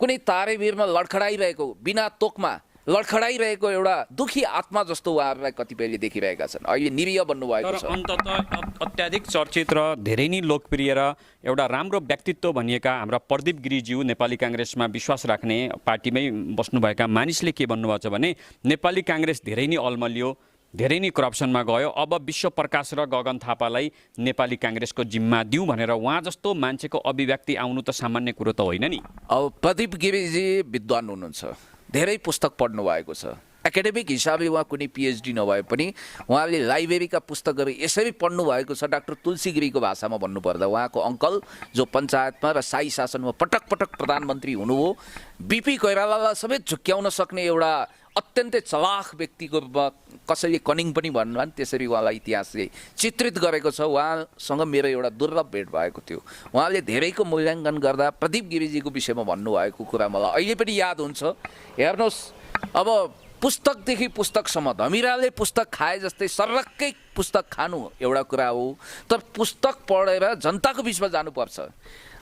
कुनै तारेभिरमा लडखडाइरहेको, बिना तोकमा लडखडाइरहेको एउटा दुखी आत्मा जस्तो उहाँहरूलाई कतिपयले देखिरहेका छन्। अहिले निरीह बन्नुभएको छ। तर अन्ततः अत्याधिक चर्चित र धेरै नै लोकप्रिय र एउटा राम्रो व्यक्तित्व भनिएका हाम्रा प्रदीप गिरिज्यू, नेपाली काङ्ग्रेसमा विश्वास राख्ने पार्टीमै बस्नुभएका मानिसले के भन्नुभएको छ भने नेपाली काङ्ग्रेस धेरै नै अलमलियो, धेरै नै करप्सनमा गयो, अब विश्वप्रकाश र गगन थापालाई नेपाली काङ्ग्रेसको जिम्मा दिउँ भनेर उहाँ जस्तो मान्छेको अभिव्यक्ति आउनु त सामान्य कुरो त होइन नि। अब प्रदीप गिरिजी विद्वान हुनुहुन्छ, धेरै पुस्तक पढ्नु भएको छ। एकाडेमिक हिसाबले उहाँ कुनै पिएचडी नभए पनि उहाँले लाइब्रेरीका पुस्तकहरू यसरी पढ्नु भएको छ। डाक्टर तुलसी गिरीको भाषामा भन्नुपर्दा उहाँको अङ्कल जो पञ्चायतमा र शाही शासनमा पटक पटक प्रधानमन्त्री हुनुभयो, बिपी कोइरालालाई समेत झुक्क्याउन सक्ने एउटा अत्यन्तै चलाख व्यक्तिको रूपमा कसैले कनिङ पनि भन्नुभयो, त्यसरी उहाँलाई इतिहासले चित्रित गरेको छ। उहाँसँग मेरो एउटा दुर्लभ भेट भएको थियो। उहाँले धेरैको मूल्याङ्कन गर्दा प्रदीप गिरिजीको विषयमा भन्नुभएको कुरा मलाई अहिले पनि याद हुन्छ। हेर्नुहोस्, अब पुस्तकदेखि पुस्तकसम्म धमिराले पुस्तक खाए जस्तै सर्रक्कै पुस्तक खानु एउटा कुरा हो, तर पुस्तक पढेर जनताको बिचमा जानुपर्छ।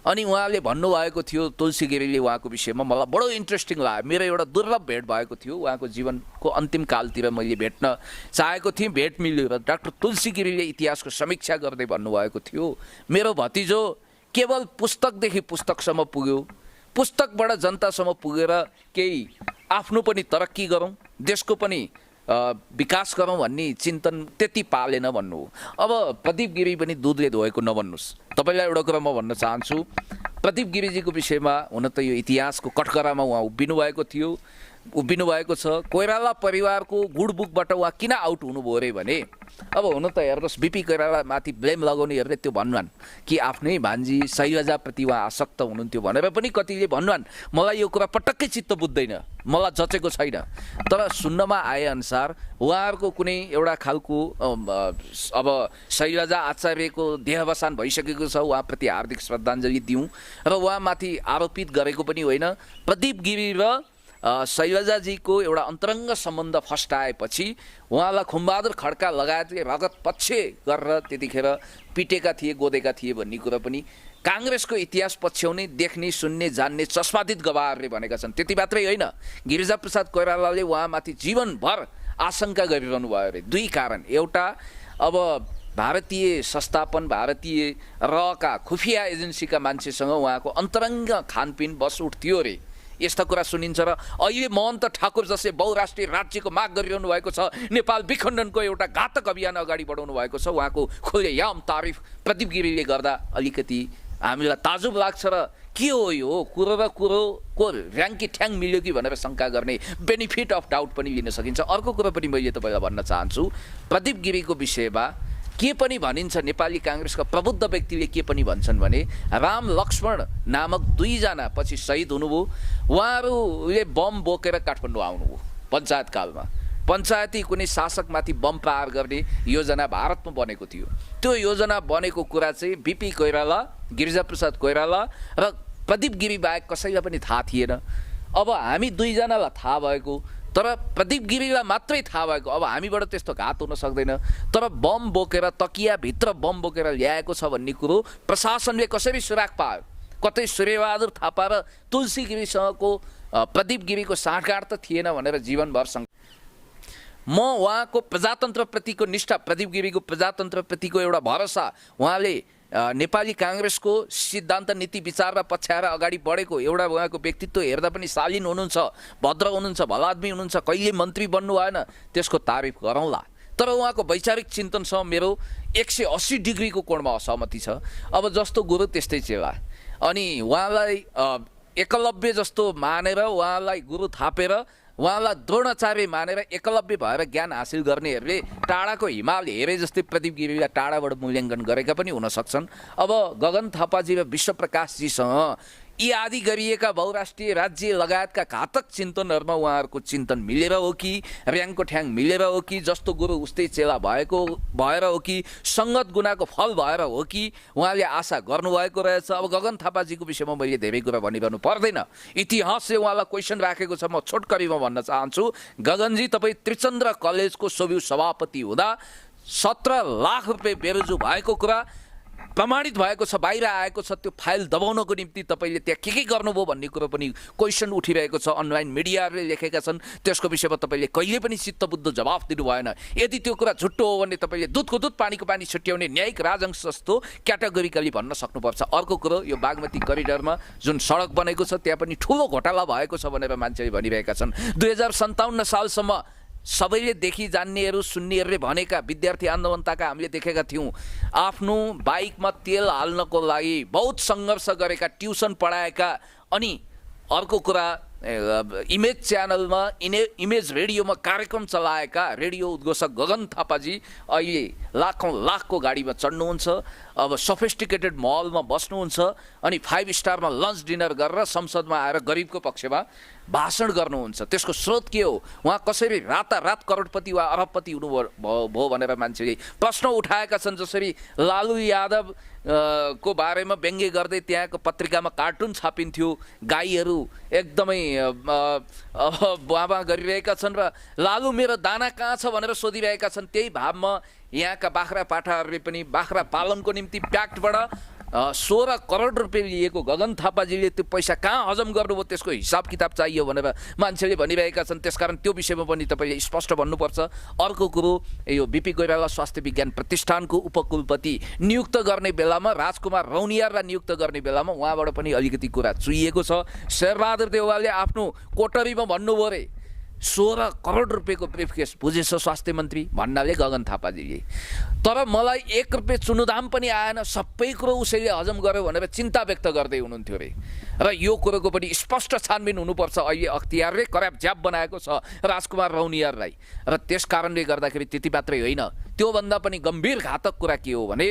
अनि उहाँले भन्नुभएको थियो, तुलसी गिरीले उहाँको विषयमा मलाई बडो इन्ट्रेस्टिङ लाग्यो। मेरो एउटा दुर्लभ भेट भएको थियो, उहाँको जीवनको अन्तिम कालतिर मैले भेट्न चाहेको थिएँ, भेट मिल्यो र डाक्टर तुलसी गिरीले इतिहासको समीक्षा गर्दै भन्नुभएको थियो, मेरो भतिजो केवल पुस्तकदेखि पुस्तकसम्म पुग्यो, पुस्तकबाट जनतासम्म पुगेर केही आफ्नो पनि तरक्की गरौँ, देशको पनि विकास गरौँ भन्ने चिन्तन त्यति पालेन भन्नु हो। अब प्रदीप गिरी पनि दुधले धोएको नभन्नुहोस्। तपाईँलाई एउटा कुरा म भन्न चाहन्छु, प्रदीप गिरिजीको विषयमा हुन त यो इतिहासको कठघरामा उहाँ उभिनु भएको थियो। उभिनु भएको छ। कोइराला परिवारको गुडबुकबाट उहाँ किन आउट हुनुभयो अरे भने अब हुन त हेर्नुहोस् बिपी कोइराला माथि ब्लेम लगाउनेहरूले त्यो भन्नुन् कि आफ्नै भान्जी शैलजाप्रति उहाँ आसक्त हुनुहुन्थ्यो भनेर पनि कतिले भन्नुन्। मलाई यो कुरा पटक्कै चित्त बुझ्दैन, मलाई जचेको छैन। तर सुन्नमा आएअनुसार उहाँहरूको कुनै एउटा खालको अब शैलजा आचार्यको देहावसान भइसकेको छ, उहाँप्रति हार्दिक श्रद्धाञ्जली दिउँ। र उहाँमाथि आरोपित गरेको पनि होइन, प्रदीप गिरी र शैलजाजीको एउटा अन्तरङ्ग सम्बन्ध फस्टाएपछि उहाँलाई खुम्बहादुर खड्का लगायतले रगत पक्ष गरेर त्यतिखेर पिटेका थिए, गोदेका थिए भन्ने कुरा पनि काङ्ग्रेसको इतिहास पछ्याउने, देख्ने, सुन्ने, जान्ने चस्मादित गवाहहरूले भनेका छन्। त्यति मात्रै होइन, गिरिजाप्रसाद कोइरालाले उहाँमाथि जीवनभर आशंका गरिरहनु भयो अरे। दुई कारण, एउटा अब भारतीय संस्थापन, भारतीय रहका खुफिया एजेन्सीका मान्छेसँग उहाँको अन्तरङ्ग खानपिन बस उठ्थ्यो अरे, यस्ता कुरा सुनिन्छ। र अहिले महन्त ठाकुर जसले बहुराष्ट्रिय राज्यको माग गरिरहनु भएको छ, नेपाल विखण्डनको एउटा घातक अभियान अगाडि बढाउनु भएको छ, उहाँको खुलेआम तारिफ प्रदीप गिरीले गर्दा अलिकति हामीलाई ताजुब लाग्छ। र के हो यो कुरो र कुरोको र्याङ्की ठ्याङ मिल्यो कि भनेर शङ्का गर्ने बेनिफिट अफ डाउट पनि लिन सकिन्छ। अर्को कुरो पनि मैले तपाईँलाई भन्न चाहन्छु, प्रदीप गिरीको विषयमा के पनि भनिन्छ, नेपाली काङ्ग्रेसका प्रबुद्ध व्यक्तिले के पनि भन्छन् भने राम लक्ष्मण नामक दुईजना पछि शहीद हुनुभयो। उहाँहरूले बम बोकेर काठमाडौँ आउनुभयो पञ्चायतकालमा। पञ्चायती कुनै शासकमाथि बम प्रहार गर्ने योजना भारतमा बनेको थियो। त्यो योजना बनेको कुरा चाहिँ बिपी कोइराला, गिरिजाप्रसाद कोइराला र प्रदीप गिरी बाहेक कसैलाई पनि थाहा थिएन। अब हामी दुईजनालाई थाहा भएको, तर प्रदीप गिरीलाई मात्रै थाहा भएको। अब हामीबाट त्यस्तो घात हुन सक्दैन। तर बम बोकेर, तकियाभित्र बम बोकेर ल्याएको छ भन्ने कुरो प्रशासनले कसरी सुराग पायो? कतै सूर्यबहादुर थापा र तुलसी गिरीसँगको प्रदीप गिरीको साँठगाँठ त थिएन भनेर जीवनभर म उहाँको प्रजातन्त्रप्रतिको निष्ठा, प्रदीप गिरीको प्रजातन्त्रप्रतिको एउटा भरोसा, उहाँले नेपाली काङ्ग्रेसको सिद्धान्त नीति विचारमा पछ्याएर अगाडि बढेको एउटा उहाँको व्यक्तित्व हेर्दा पनि शालीन हुनुहुन्छ, भद्र हुनुहुन्छ, भलादमी हुनुहुन्छ, कहिले मन्त्री बन्नु भएन, त्यसको तारिफ गरौँला। तर उहाँको वैचारिक चिन्तनसँग मेरो 180 डिग्रीको कोणमा असहमति छ। अब जस्तो गुरु त्यस्तै चेला, अनि उहाँलाई एकलव्य जस्तो मानेर, उहाँलाई गुरु थापेर, उहाँलाई द्रोणाचार्य मानेर एकलव्य भएर ज्ञान हासिल गर्नेहरूले टाढाको हिमाल हेरे जस्तै प्रदीप गिरीलाई टाढाबाट मूल्याङ्कन गरेका पनि हुन सक्छन्। अब गगन थापाजी र विश्वप्रकाशजीसँग यी आदि गरिएका बहुराष्ट्रिय राज्य लगायतका घातक चिन्तनहरूमा उहाँहरूको चिन्तन मिलेर हो कि, र्याङको ठ्याङ मिलेर हो कि, जस्तो गुरु उस्तै चेला भएर हो कि, सङ्गत गुनाको फल भएर हो कि, उहाँले आशा गर्नुभएको रहेछ। अब गगन थापाजीको विषयमा मैले धेरै कुरा भनिरहनु पर्दैन, इतिहासले उहाँलाई क्वेसन राखेको छ। म छोटकरीमा भन्न चाहन्छु, गगनजी तपाईँ त्रिचन्द्र कलेजको सोभि सभापति हुँदा 17 लाख रुपियाँ बेरोजु भएको कुरा प्रमाणित भएको छ, बाहिर आएको छ। त्यो फाइल दबाउनको निम्ति तपाईँले त्यहाँ के गर्नुभयो भन्ने कुरो पनि क्वेसन उठिरहेको छ। अनलाइन मिडियाहरूले लेखेका छन्, त्यसको विषयमा तपाईँले कहिले पनि चित्तबुद्ध जवाफ दिनु भएन। यदि त्यो कुरा झुट्टो हो भने तपाईँले दुधको दुध पानीको पानी छुट्याउने न्यायिक राजंश जस्तो क्याटेगोरिकली भन्न सक्नुपर्छ। अर्को कुरो, यो बागमती करिडरमा जुन सडक बनेको छ त्यहाँ पनि ठुलो घोटाला भएको छ भनेर मान्छेले भनिरहेका छन्। 2057 सालसम्म सबैले देखि जान्नेहरू, सुन्नेहरूले भनेका, विद्यार्थी आन्दोलनताका हामीले देखेका थियौँ, आफ्नो बाइकमा तेल हाल्नको लागि बहुत सङ्घर्ष गरेका, ट्युसन पढाएका। अनि अर्को कुरा, इमेज च्यानलमा, इमेज रेडियोमा कार्यक्रम चलाएका रेडियो उद्घोषक गगन थापाजी अहिले लाखौँ लाखको गाडीमा चढ्नुहुन्छ, अब सोफिस्टिकेटेड महलमा बस्नुहुन्छ, अनि 5 स्टारमा लन्च डिनर गरेर संसदमा आएर गरिबको पक्षमा भाषण गर्नुहुन्छ। त्यसको स्रोत के हो? उहाँ कसरी रातारात करोडपति वा अरबपति हुनुभयो भनेर मान्छेले प्रश्न उठाएका छन्। जसरी लालु यादव को बारेमा व्यङ्ग्य गर्दै त्यहाँको पत्रिकामा कार्टुन छापिन्थ्यो, गाईहरू एकदमै बुवा गरिरहेका छन् र लालु मेरो दाना कहाँ छ भनेर सोधिरहेका छन्। त्यही भावमा यहाँका बाख्रा पाठाहरूले पनि बाख्रा पालनको निम्ति प्याक्टबाट 16 करोड रुपियाँ लिएको गगन थापाजीले त्यो पैसा कहाँ हजम गर्नुभयो त्यसको हिसाब किताब चाहियो भनेर मान्छेले भनिरहेका छन्। त्यसकारण त्यो विषयमा पनि तपाईँले स्पष्ट भन्नुपर्छ। अर्को कुरो, यो बिपी कोइराला स्वास्थ्य विज्ञान प्रतिष्ठानको उपकुलपति नियुक्त गर्ने बेलामा, राजकुमार रौनियारलाई नियुक्त गर्ने बेलामा उहाँबाट पनि अलिकति कुरा चुइएको छ। शेरबहादुर देउवाले आफ्नो कोठरीमा भन्नुभयो अरे, 16 करोड रुपियाँको ब्रिफकेस बुझेछ स्वास्थ्य मन्त्री भन्नाले गगन थापाजीले। तर मलाई 1 रुपियाँ चुनुदाम पनि आएन, सबै कुरो उसैले हजम गर्यो भनेर चिन्ता व्यक्त गर्दै हुनुहुन्थ्यो अरे। र यो कुरोको पनि स्पष्ट छानबिन हुनुपर्छ। अहिले अख्तियारले कराप ज्याप बनाएको छ राजकुमार रौनियारलाई, र त्यस कारणले गर्दाखेरि त्यति मात्रै होइन, त्योभन्दा पनि गम्भीर घातक कुरा के हो भने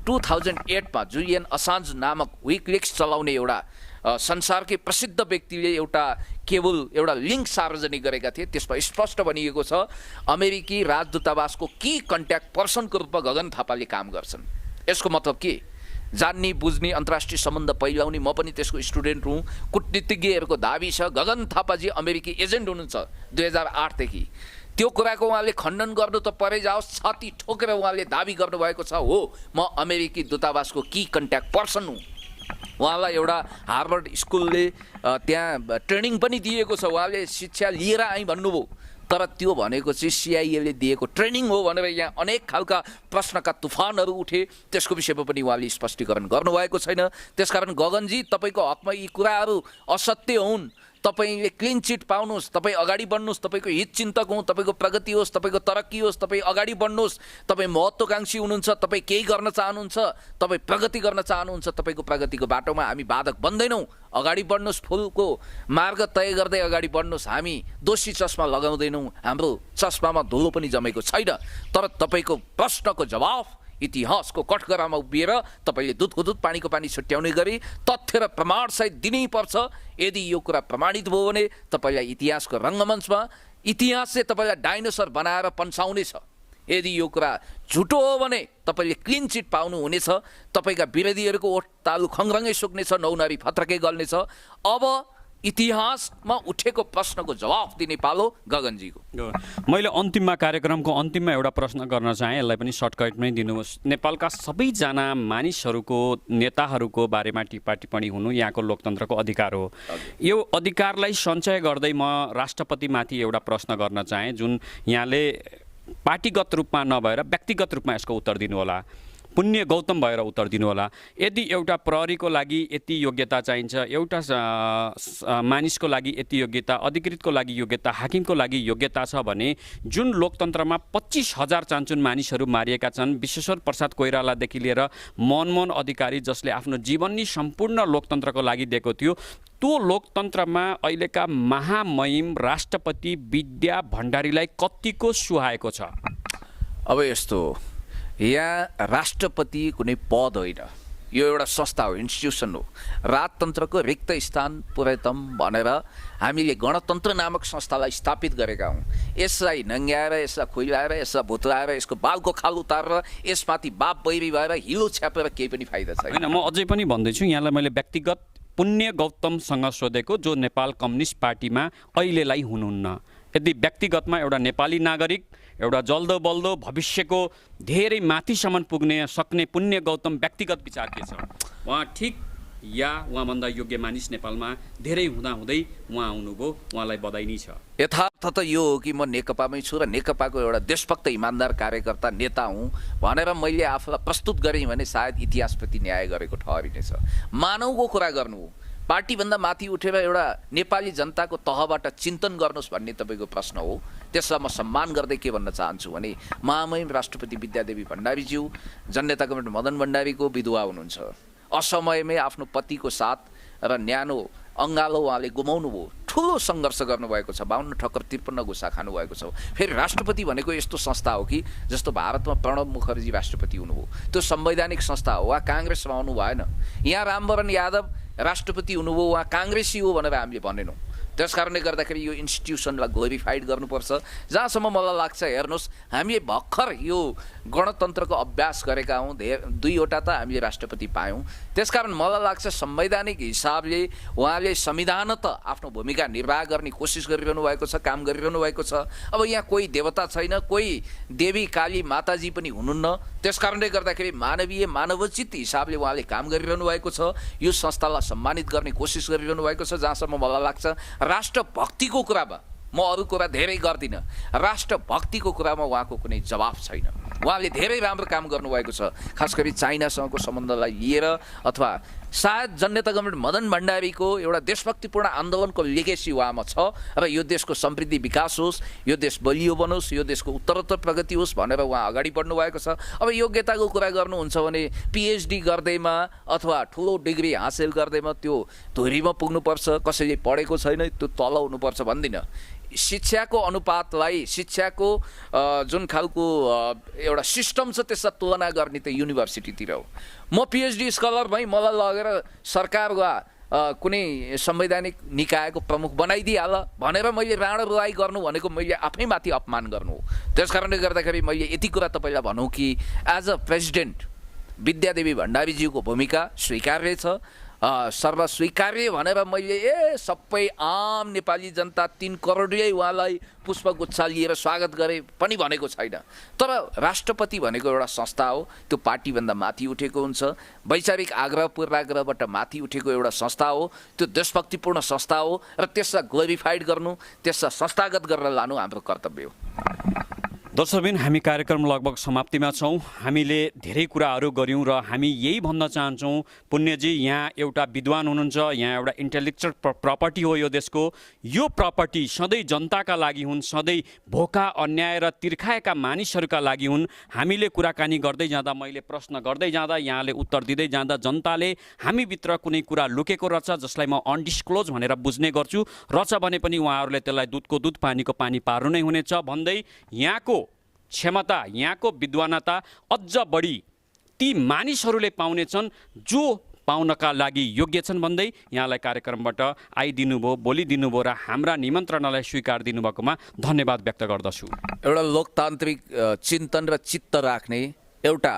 2008 मा जुलियन असान्ज नामक विकिलिक्स चलाउने एउटा संसारकै प्रसिद्ध व्यक्तिले एउटा एउटा लिङ्क सार्वजनिक गरेका थिए। त्यसमा स्पष्ट भनिएको छ अमेरिकी राजदूतावासको की कन्ट्याक्ट पर्सनको रूपमा गगन थापाले काम गर्छन्। यसको मतलब के? जान्ने बुझ्ने अन्तर्राष्ट्रिय सम्बन्ध पहिलाउने, म पनि त्यसको स्टुडेन्ट हुँ। कूटनीतिज्ञहरूको दाबी छ गगन थापाजी अमेरिकी एजेन्ट हुनुहुन्छ 2008 देखि। त्यो कुराको उहाँले खण्डन गर्नु त परै जाओस्, छाती ठोकेर उहाँले दाबी गर्नुभएको छ हो म अमेरिकी दूतावासको की कन्ट्याक्ट पर्सन हुँ। उहाँलाई एउटा हार्वर्ड स्कुलले त्यहाँ ट्रेनिङ पनि दिएको छ, उहाँले शिक्षा लिएर आइ भन्नुभयो। तर त्यो भनेको चाहिँ सिआइएले दिएको ट्रेनिङ हो भनेर यहाँ अनेक खालका प्रश्नका तुफानहरू उठे। त्यसको विषयमा पनि उहाँले स्पष्टीकरण गर्नुभएको छैन। त्यसकारण गगनजी, तपाईँको हकमा यी कुराहरू असत्य हुन्। तपाईँले क्लिन चिट पाउनुहोस्, तपाईँ अगाडि बढ्नुहोस्, तपाईँको हित चिन्तक हुँ, तपाईँको प्रगति होस्, तपाईँको तरक्की होस्, तपाईँ अगाडि बढ्नुहोस्, तपाईँ महत्त्वकाङ्क्षी हुनुहुन्छ, तपाईँ केही गर्न चाहनुहुन्छ, तपाईँ प्रगति गर्न चाहनुहुन्छ, तपाईँको प्रगतिको बाटोमा हामी बाधक बन्दैनौँ। अगाडि बढ्नुहोस्, फुलको मार्ग तय गर्दै अगाडि बढ्नुहोस्। हामी दोषी चस्मा लगाउँदैनौँ, हाम्रो चस्मामा धुलो पनि जमेको छैन। तर तपाईँको प्रश्नको जवाफ इतिहासको कठघरामा उभिएर तपाईँले दुधको दुध पानीको पानी छुट्याउने गरी तथ्य र प्रमाणसहित दिनै पर्छ। यदि यो कुरा प्रमाणित भयो भने तपाईँलाई इतिहासको रङ्गमञ्चमा इतिहासले तपाईँलाई डाइनोसर बनाएर पन्साउनेछ। यदि यो कुरा झुटो हो भने तपाईँले क्लिन चिट पाउनुहुनेछ। तपाईँका विरोधीहरूको ओठ तालु खङरङै सुक्नेछ, नौनारी फत्रकै गल्नेछ। अब इतिहासमा उठेको प्रश्नको जवाफ दिने पालो गगनजीको। मैले अन्तिममा कार्यक्रमको अन्तिममा एउटा प्रश्न गर्न चाहेँ, यसलाई पनि सर्टकटमै दिनुहोस्। नेपालका सबैजना मानिसहरूको नेताहरूको बारेमा टिप्पा टिप्पणी हुनु यहाँको लोकतन्त्रको अधिकार हो। यो अधिकारलाई सञ्चय गर्दै म राष्ट्रपतिमाथि एउटा प्रश्न गर्न चाहेँ, जुन यहाँले पार्टीगत रूपमा नभएर व्यक्तिगत रूपमा यसको उत्तर दिनुहोला। पुण्य गौतम भएर उत्तर दिनुहोला। यदि एउटा प्रहरीको लागि यति योग्यता चाहिन्छ, एउटा मानिसको लागि यति योग्यता, अधिकृतको लागि योग्यता, हाकिमको लागि योग्यता छ भने जुन लोकतन्त्रमा 25,000 चान्चुन मानिसहरू मारिएका छन्, विश्वेश्वर प्रसाद कोइरालादेखि लिएर मनमोहन अधिकारी जसले आफ्नो जीवन नै सम्पूर्ण लोकतन्त्रको लागि दिएको थियो, त्यो लोकतन्त्रमा अहिलेका महामहिम राष्ट्रपति विद्या भण्डारीलाई कतिको सुहाएको छ? अब यस्तो, यहाँ राष्ट्रपति कुनै पद होइन, यो एउटा संस्था हो, इन्स्टिट्युसन हो। राजतन्त्रको रिक्त स्थान पुर्यातम भनेर हामीले गणतन्त्र नामक संस्थालाई स्थापित गरेका हौँ। यसलाई नङ्ग्याएर, यसलाई खुइलाएर, यसलाई भुत्लाएर, यसको बालको खाल उतारेर यसमाथि बाप बैरी भएर हिलो छ्यापेर केही पनि फाइदा छैन। म अझै पनि भन्दैछु, यहाँलाई मैले व्यक्तिगत पुण्य गौतमसँग सोधेको, जो नेपाल कम्युनिस्ट पार्टीमा अहिलेलाई हुनुहुन्न। यदि व्यक्तिगतमा एउटा नेपाली नागरिक, एउटा जल्दो बल्दो भविष्यको धेरै माथिसम्म पुग्ने सक्ने पुण्य गौतम व्यक्तिगत विचार के छ? उहाँ ठिक या उहाँभन्दा योग्य मानिस नेपालमा धेरै हुँदाहुँदै उहाँ आउनुभयो, उहाँलाई बधाई नै छ। यथार्थ त यो हो कि म नेकपामै छु र नेकपाको एउटा देशभक्त इमान्दार कार्यकर्ता नेता हुँ भनेर मैले आफूलाई प्रस्तुत गरेँ भने सायद इतिहासप्रति न्याय गरेको ठहरिनेछ। मानवको कुरा गर्नु हो, पार्टीभन्दा माथि उठेर एउटा नेपाली जनताको तहबाट चिन्तन गर्नुहोस् भन्ने तपाईँको प्रश्न हो। त्यसलाई म सम्मान गर्दै के भन्न चाहन्छु भने महामहिम राष्ट्रपति विद्यादेवी भण्डारीज्यू जननेता कमरेड मदन भण्डारीको विधवा हुनुहुन्छ। असमयमै आफ्नो पतिको साथ र न्यानो अङ्गालो उहाँले गुमाउनु भयो। ठुलो सङ्घर्ष गर्नुभएको छ, 52 ठक्कर 53 घुसा खानुभएको छ। फेरि राष्ट्रपति भनेको यस्तो संस्था हो कि जस्तो भारतमा प्रणब मुखर्जी राष्ट्रपति हुनुभयो, त्यो संवैधानिक संस्था हो। उहाँ काङ्ग्रेसमा आउनु भएन। यहाँ रामवरण यादव राष्ट्रपति हुनुभयो, उहाँ काङ्ग्रेसी हो भनेर हामीले भनेनौँ। त्यस कारणले गर्दाखेरि यो इन्स्टिट्युसनलाई ग्लोरिफाइड गर्नुपर्छ। जहाँसम्म मलाई लाग्छ, हेर्नुहोस्, हामीले भर्खर यो गणतन्त्रको अभ्यास गरेका हौँ, 2वटा त हामीले राष्ट्रपति पायौँ। त्यसकारण मलाई लाग्छ संवैधानिक हिसाबले उहाँले संविधानत आफ्नो भूमिका निर्वाह गर्ने कोसिस गरिरहनु भएको छ, काम गरिरहनु भएको छ। अब यहाँ कोही देवता छैन, कोही देवी काली माताजी पनि हुनुहुन्न। त्यस कारणले गर्दाखेरि मानवीय मानवोचित हिसाबले उहाँले काम गरिरहनु भएको छ। यो संस्थालाई सम्मानित गर्ने कोसिस गरिरहनु भएको छ। जहाँसम्म मलाई लाग्छ राष्ट्रभक्तिको कुरामा म अरू कुरा धेरै गर्दिनँ, राष्ट्रभक्तिको कुरामा उहाँको कुनै जवाफ छैन। उहाँले धेरै राम्रो काम गर्नुभएको छ, खास गरी चाइनासँगको सम्बन्धलाई लिएर अथवा सायद जननेता गभर्नमेन्ट मदन भण्डारीको एउटा देशभक्तिपूर्ण आन्दोलनको लेगेसी उहाँमा छ र यो देशको समृद्धि विकास होस्, यो देश बलियो बनोस्, यो देशको उत्तरोत्तर प्रगति होस् भनेर उहाँ अगाडि बढ्नु भएको छ। अब योग्यताको कुरा गर्नुहुन्छ भने पिएचडी गर्दैमा अथवा ठुलो डिग्री हासिल गर्दैमा त्यो धुरीमा पुग्नुपर्छ, कसैले पढेको छैन त्यो तल हुनुपर्छ भन्दिनँ। शिक्षाको अनुपातलाई, शिक्षाको जुन खालको एउटा सिस्टम छ त्यसलाई तुलना गर्ने त युनिभर्सिटीतिर हो। म पिएचडी स्कलर भई मलाई लगेर सरकार वा कुनै संवैधानिक निकायको प्रमुख बनाइदिइहाल भनेर मैले राणा रुवाई गर्नु भनेको मैले आफैमाथि अपमान गर्नु हो। त्यस कारणले गर्दाखेरि मैले यति कुरा तपाईँलाई भनौँ कि एज अ प्रेसिडेन्ट विद्यादेवी भण्डारीज्यूको भूमिका स्वीकार्य छ, सर्वस्वीकार्य भनेर मैले सबै आम नेपाली जनता 3 करोडियै उहाँलाई पुष्पगुच्छा लिएर स्वागत गरे पनि भनेको छैन। तर राष्ट्रपति भनेको एउटा संस्था हो, त्यो पार्टीभन्दा माथि उठेको हुन्छ, वैचारिक आग्रह पूर्वाग्रहबाट माथि उठेको एउटा संस्था हो, त्यो देशभक्तिपूर्ण संस्था हो र त्यसलाई ग्लोरिफाइड गर्नु, त्यसलाई संस्थागत गरेर लानु हाम्रो कर्तव्य हो। दर्शकबिन, हामी कार्यक्रम लगभग समाप्तिमा छौँ। हामीले धेरै कुराहरू गऱ्यौँ र हामी यही भन्न चाहन्छौँ, पुण्यजी यहाँ एउटा विद्वान हुनुहुन्छ, यहाँ एउटा इन्टेलेक्चुअल प्रपर्टी हो यो देशको। यो प्रपर्टी सधैँ जनताका लागि हुन्, सधैँ भोका अन्याय र तिर्खाएका मानिसहरूका लागि हुन्। हामीले कुराकानी गर्दै जाँदा, मैले प्रश्न गर्दै जाँदा, यहाँले उत्तर दिँदै जाँदा जनताले हामीभित्र कुनै कुरा लुकेको रहेछ जसलाई म अनडिस्क्लोज भनेर बुझ्ने गर्छु, रहेछ भने पनि उहाँहरूले त्यसलाई दुधको दुध पानीको पानी पार्नु नै हुनेछ भन्दै यहाँको क्षमता, यहाँको विद्वानता अझ बढी ती मानिसहरूले पाउनेछन् जो पाउनका लागि योग्य छन् भन्दै यहाँलाई कार्यक्रमबाट आइदिनुभयो, बोलिदिनुभयो र हाम्रा निमन्त्रणालाई स्वीकार दिनुभएकोमा धन्यवाद व्यक्त गर्दछु। एउटा लोकतान्त्रिक चिन्तन र चित्त राख्ने एउटा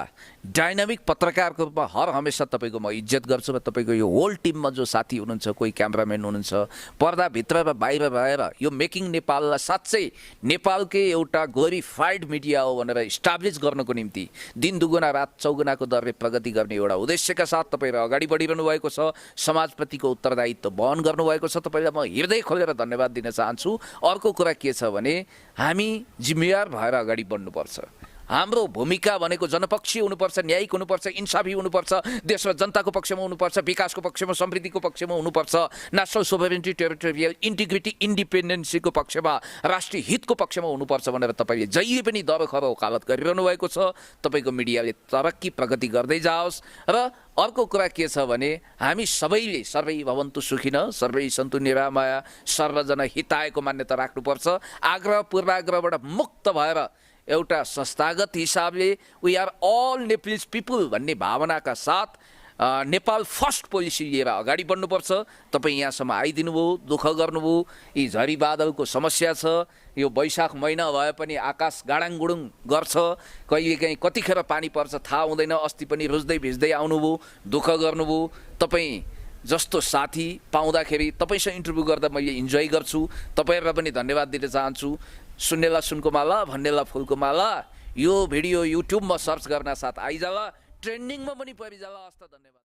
डाइनामिक पत्रकारको रूपमा हर हमेसा तपाईँको म इज्जत गर्छु र तपाईँको यो होल टिममा जो साथी हुनुहुन्छ, कोही क्यामराम्यान हुनुहुन्छ, पर्दाभित्र र बाहिर भएर यो मेकिङ नेपाललाई साँच्चै नेपालकै एउटा ग्लोरिफाइड मिडिया हो भनेर इस्टाब्लिस गर्नको निम्ति दिन दुगुना रात चौगुनाको दरले प्रगति गर्ने एउटा उद्देश्यका साथ तपाईँहरू अगाडि बढिरहनु भएको छ, समाजप्रतिको उत्तरदायित्व वहन गर्नुभएको छ। तपाईँलाई म हृदय खोलेर धन्यवाद दिन चाहन्छु। अर्को कुरा के छ भने हामी जिम्मेवार भएर अगाडि बढ्नुपर्छ। हाम्रो भूमिका भनेको जनपक्षीय हुनुपर्छ, न्यायिक हुनुपर्छ, इन्साफी हुनुपर्छ, देश र जनताको पक्षमा हुनुपर्छ, विकासको पक्षमा, समृद्धिको पक्षमा हुनुपर्छ, नेसनल सोभरेनिटी, टेरिटोरियल इन्टिग्रिटी, इन्डिपेन्डेन्सीको पक्षमा, राष्ट्रिय हितको पक्षमा हुनुपर्छ भनेर तपाईँले जहिले पनि दरखर वकालत गरिरहनु भएको छ। तपाईँको मिडियाले तरक्की प्रगति गर्दै जाओस्। र अर्को कुरा के छ भने हामी सबैले सर्वै भवन्तु सुखिन, सर्वै सन्तु निरामया, सर्वजना हितायको मान्यता राख्नुपर्छ। आग्रह पूर्वाग्रहबाट मुक्त भएर एउटा संस्थागत हिसाबले we are all Nepalese people भन्ने भावनाका साथ नेपाल फर्स्ट पोलिसी लिएर अगाडि बढ्नुपर्छ। तपाईँ यहाँसम्म आइदिनुभयो, दुःख गर्नुभयो, यी झरी बादलको समस्या छ, यो वैशाख महिना भए पनि आकाश गाडाङगुडुङ गर्छ, कहिलेकाहीँ कतिखेर पानी पर्छ थाहा हुँदैन, अस्ति पनि रुच्दै भिज्दै आउनुभयो, दुःख गर्नुभयो। तपाईँ जस्तो साथी पाउँदाखेरि तपाईँसँग इन्टरभ्यू गर्दा मैले इन्जोय गर्छु। तपाईँहरूलाई पनि धन्यवाद दिन चाहन्छु। सुन्नेला सुनको माला, भन्नेला फुलको माला, यो भिडियो युट्युबमा सर्च गर्न साथ आइजाला, ट्रेन्डिङमा पनि परिजाला। हस्त धन्यवाद।